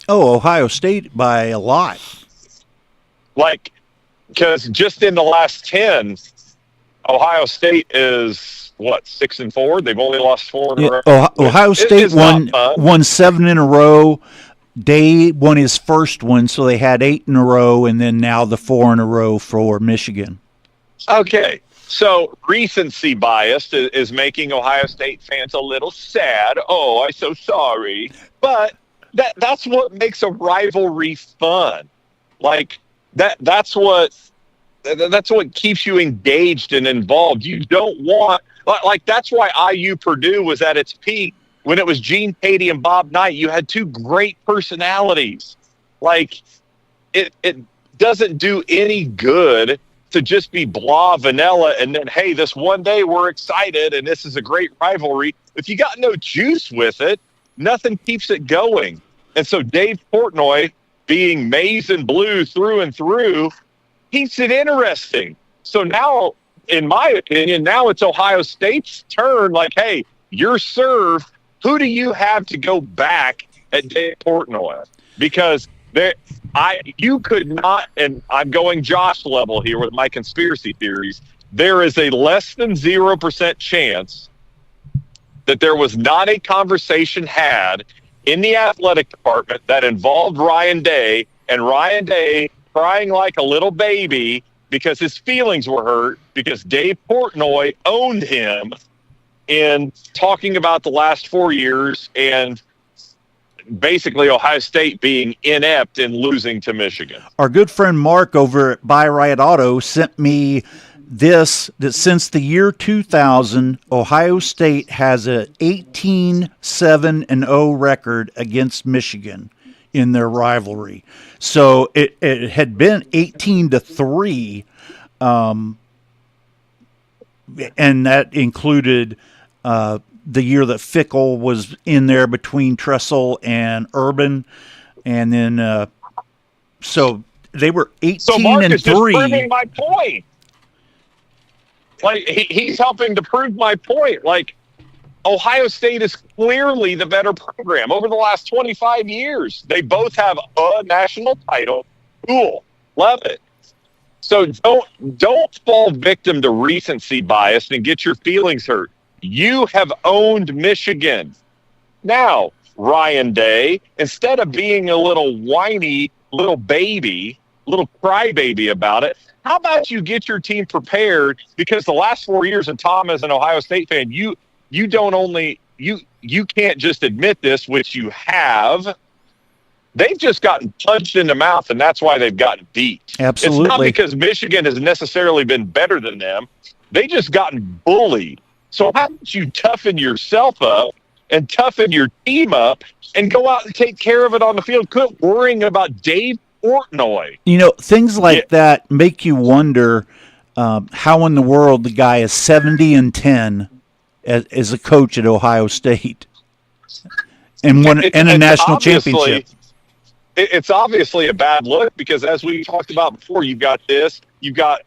Oh, Ohio State by a lot. Because just in the last 10, Ohio State is 6-4. They've only lost 4 in a row. Ohio State won 7 in a row. Day won his first one, so they had 8 in a row, and then now the 4 in a row for Michigan. Okay, so recency bias is making Ohio State fans a little sad. Oh, I'm so sorry. But that's what makes a rivalry fun. That's what keeps you engaged and involved. You don't want that's why IU Purdue was at its peak. When it was Gene Patey and Bob Knight, you had 2 great personalities. It doesn't do any good to just be blah vanilla and then, hey, this one day we're excited and this is a great rivalry. If you got no juice with it, nothing keeps it going. And so Dave Portnoy, being maize and blue through and through, keeps it interesting. So now, in my opinion, now it's Ohio State's turn. Hey, you're served. Who do you have to go back at Dave Portnoy? Because you could not, and I'm going Josh level here with my conspiracy theories, there is a less than 0% chance that there was not a conversation had in the athletic department that involved Ryan Day, and Ryan Day crying like a little baby because his feelings were hurt because Dave Portnoy owned him in talking about the last 4 years and basically Ohio State being inept in losing to Michigan. Our good friend Mark over at Buy Right Auto sent me that since the year 2000, Ohio State has a 18-7-0 record against Michigan in their rivalry. So it had been 18-3, and that included the year that Fickle was in there between Tressel and Urban, and then so they were 18-3. So Mark is just proving my point. He's helping to prove my point. Ohio State is clearly the better program over the last 25 years. They both have a national title. Cool, love it. So don't fall victim to recency bias and get your feelings hurt. You have owned Michigan. Now, Ryan Day, instead of being a little whiny little baby, little crybaby about it, how about you get your team prepared? Because the last 4 years, and Tom, as an Ohio State fan, you can't just admit this, which you have. They've just gotten punched in the mouth, and that's why they've gotten beat. Absolutely. It's not because Michigan has necessarily been better than them. They just gotten bullied. So how about you toughen yourself up and toughen your team up and go out and take care of it on the field? Quit worrying about Dave Portnoy. Things like that make you wonder how in the world the guy is 70-10 as a coach at Ohio State and won a national championship. It's obviously a bad look because, as we talked about before, you've got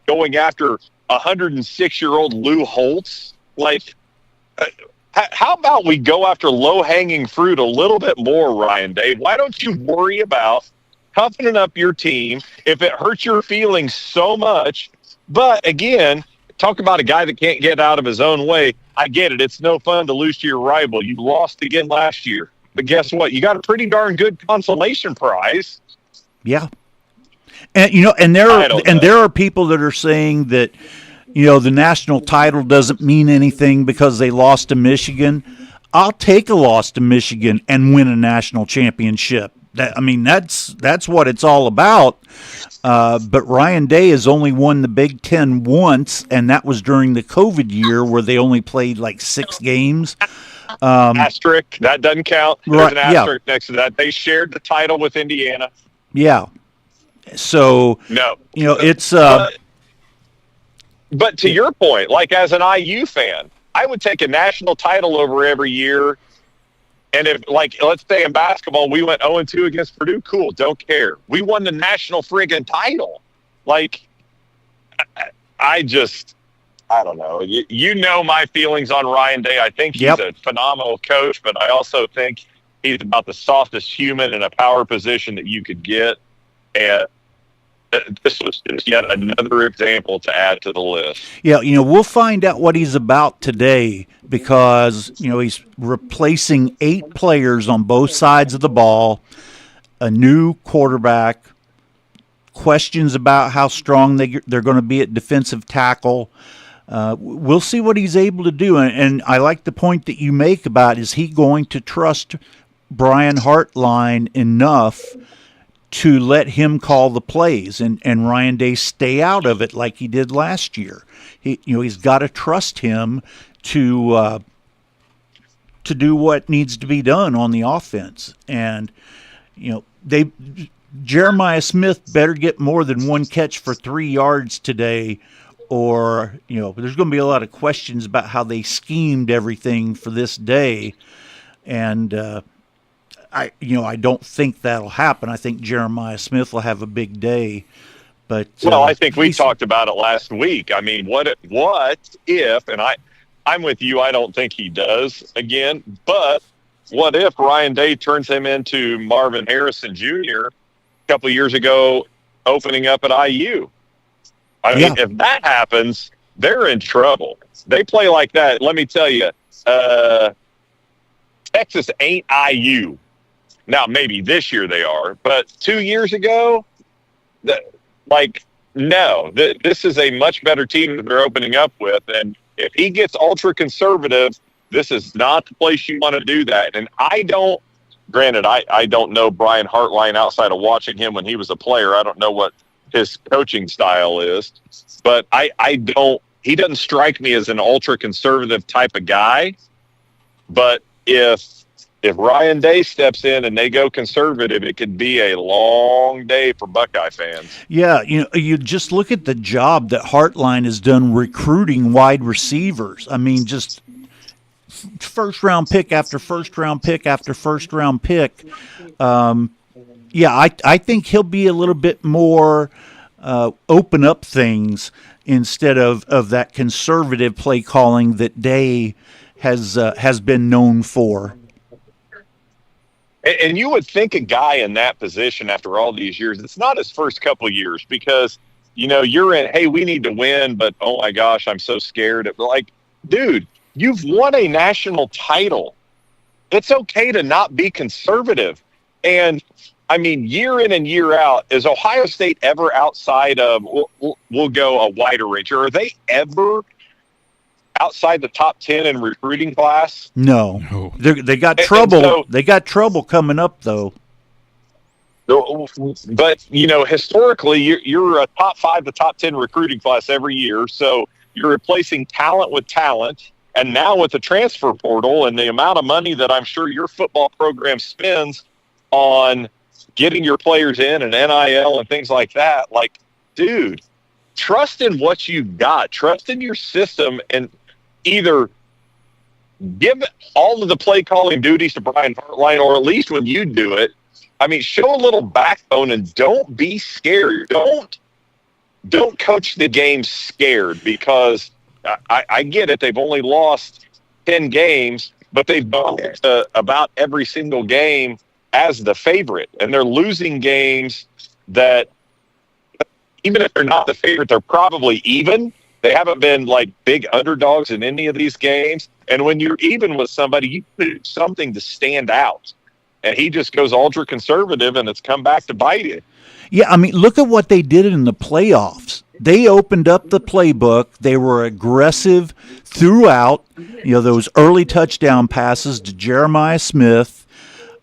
going after 106-year-old Lou Holtz. How about we go after low-hanging fruit a little bit more, Ryan Day? Why don't you worry about toughening up your team if it hurts your feelings so much? But again, talk about a guy that can't get out of his own way. I get it. It's no fun to lose to your rival. You lost again last year. But guess what? You got a pretty darn good consolation prize. Yeah. And there are people that are saying that the national title doesn't mean anything because they lost to Michigan. I'll take a loss to Michigan and win a national championship. That's what it's all about. But Ryan Day has only won the Big Ten once, and that was during the COVID year where they only played like 6 games. Asterisk, that doesn't count. There's Right, an asterisk next to that. They shared the title with Indiana. Yeah. So, No. it's... But to your point, like as an IU fan, I would take a national title over every year. And if, like, let's say in basketball, we went 0-2 against Purdue, cool, don't care. We won the national friggin' title. Like, I don't know. You know my feelings on Ryan Day. I think he's a phenomenal coach, but I also think he's about the softest human in a power position that you could get. And this was just yet another example to add to the list. Yeah, we'll find out what he's about today because, he's replacing 8 players on both sides of the ball, a new quarterback, questions about how strong they're going to be at defensive tackle. We'll see what he's able to do. And I like the point that you make about, is he going to trust Brian Hartline enough to let him call the plays and Ryan Day stay out of it like he did last year? He's got to trust him to do what needs to be done on the offense. And, Jeremiah Smith better get more than 1 catch for 3 yards today, or, there's going to be a lot of questions about how they schemed everything for this day. And, I don't think that'll happen. I think Jeremiah Smith will have a big day. But I think we talked about it last week. I mean, what if, and I'm with you, I don't think he does again, but what if Ryan Day turns him into Marvin Harrison Jr. a couple of years ago, opening up at IU? I mean, if that happens, they're in trouble. They play like that. Let me tell you, Texas ain't IU. Now, maybe this year they are, but 2 years ago, no. This is a much better team that they're opening up with. And if he gets ultra-conservative, this is not the place you want to do that. And I don't know Brian Hartline outside of watching him when he was a player. I don't know what his coaching style is. But he doesn't strike me as an ultra-conservative type of guy. But if Ryan Day steps in and they go conservative, it could be a long day for Buckeye fans. Yeah, you just look at the job that Hartline has done recruiting wide receivers. I mean, just first-round pick after first-round pick after first-round pick. I think he'll be a little bit more open up things instead of that conservative play calling that Day has been known for. And you would think a guy in that position after all these years, it's not his first couple of years because, you're in, hey, we need to win, but oh my gosh, I'm so scared. Like, dude, you've won a national title. It's okay to not be conservative. And, I mean, year in and year out, is Ohio State ever outside of, we'll go a wider range, or are they ever outside the top 10 in recruiting class? No. They got trouble. They got trouble coming up, though. But, historically, you're a top 5 to top 10 recruiting class every year. So you're replacing talent with talent. And now with the transfer portal and the amount of money that I'm sure your football program spends on getting your players in and NIL and things like that, like, dude, trust in what you've got. Trust in your system and either give all of the play calling duties to Brian Hartline, or at least when you do it, I mean, show a little backbone and don't be scared. Don't coach the game scared, because I get it. They've only lost 10 games, but they've gone about every single game as the favorite, and they're losing games that, even if they're not the favorite, they're probably even. They haven't been like big underdogs in any of these games. And when you're even with somebody, you do something to stand out. And he just goes ultra conservative, and it's come back to bite you. Yeah, I mean, look at what they did in the playoffs. they opened up the playbook. They were aggressive throughout. Those early touchdown passes to Jeremiah Smith.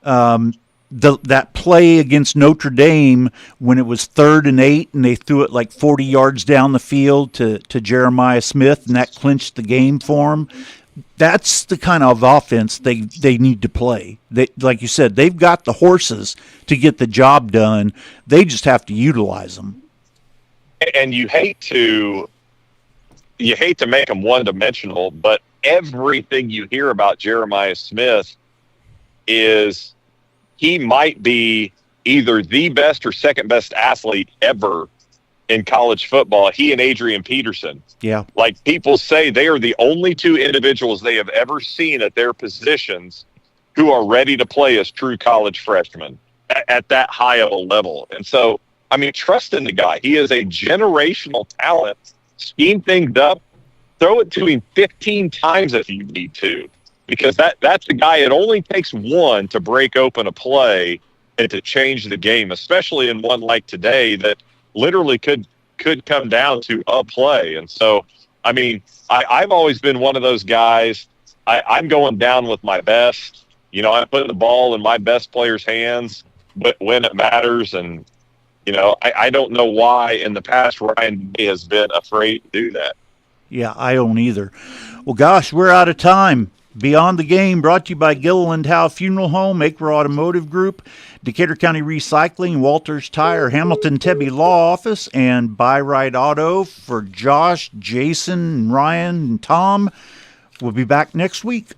That play against Notre Dame when it was 3rd and 8 and they threw it like 40 yards down the field to Jeremiah Smith, and that clinched the game for them. That's the kind of offense they need to play. Like you said, they've got the horses to get the job done. They just have to utilize them. And you hate to make them one-dimensional, but everything you hear about Jeremiah Smith is he might be either the best or second best athlete ever in college football. He and Adrian Peterson. Yeah. Like people say, they are the only two individuals they have ever seen at their positions who are ready to play as true college freshmen at that high of a level. And so, I mean, trust in the guy. He is a generational talent. Scheme things up. Throw it to him 15 times if you need to. Because that's the guy, it only takes one to break open a play and to change the game, especially in one like today that literally could come down to a play. And so, I mean, I've always been one of those guys. I'm going down with my best. I'm putting the ball in my best player's hands, but when it matters. And, I don't know why in the past Ryan Day has been afraid to do that. Yeah, I don't either. Well, gosh, we're out of time. Beyond the Game, brought to you by Gilliland Howe Funeral Home, Acre Automotive Group, Decatur County Recycling, Walters Tire, Hamilton Tebby Law Office, and Buy Right Auto. For Josh, Jason, Ryan, and Tom, we'll be back next week.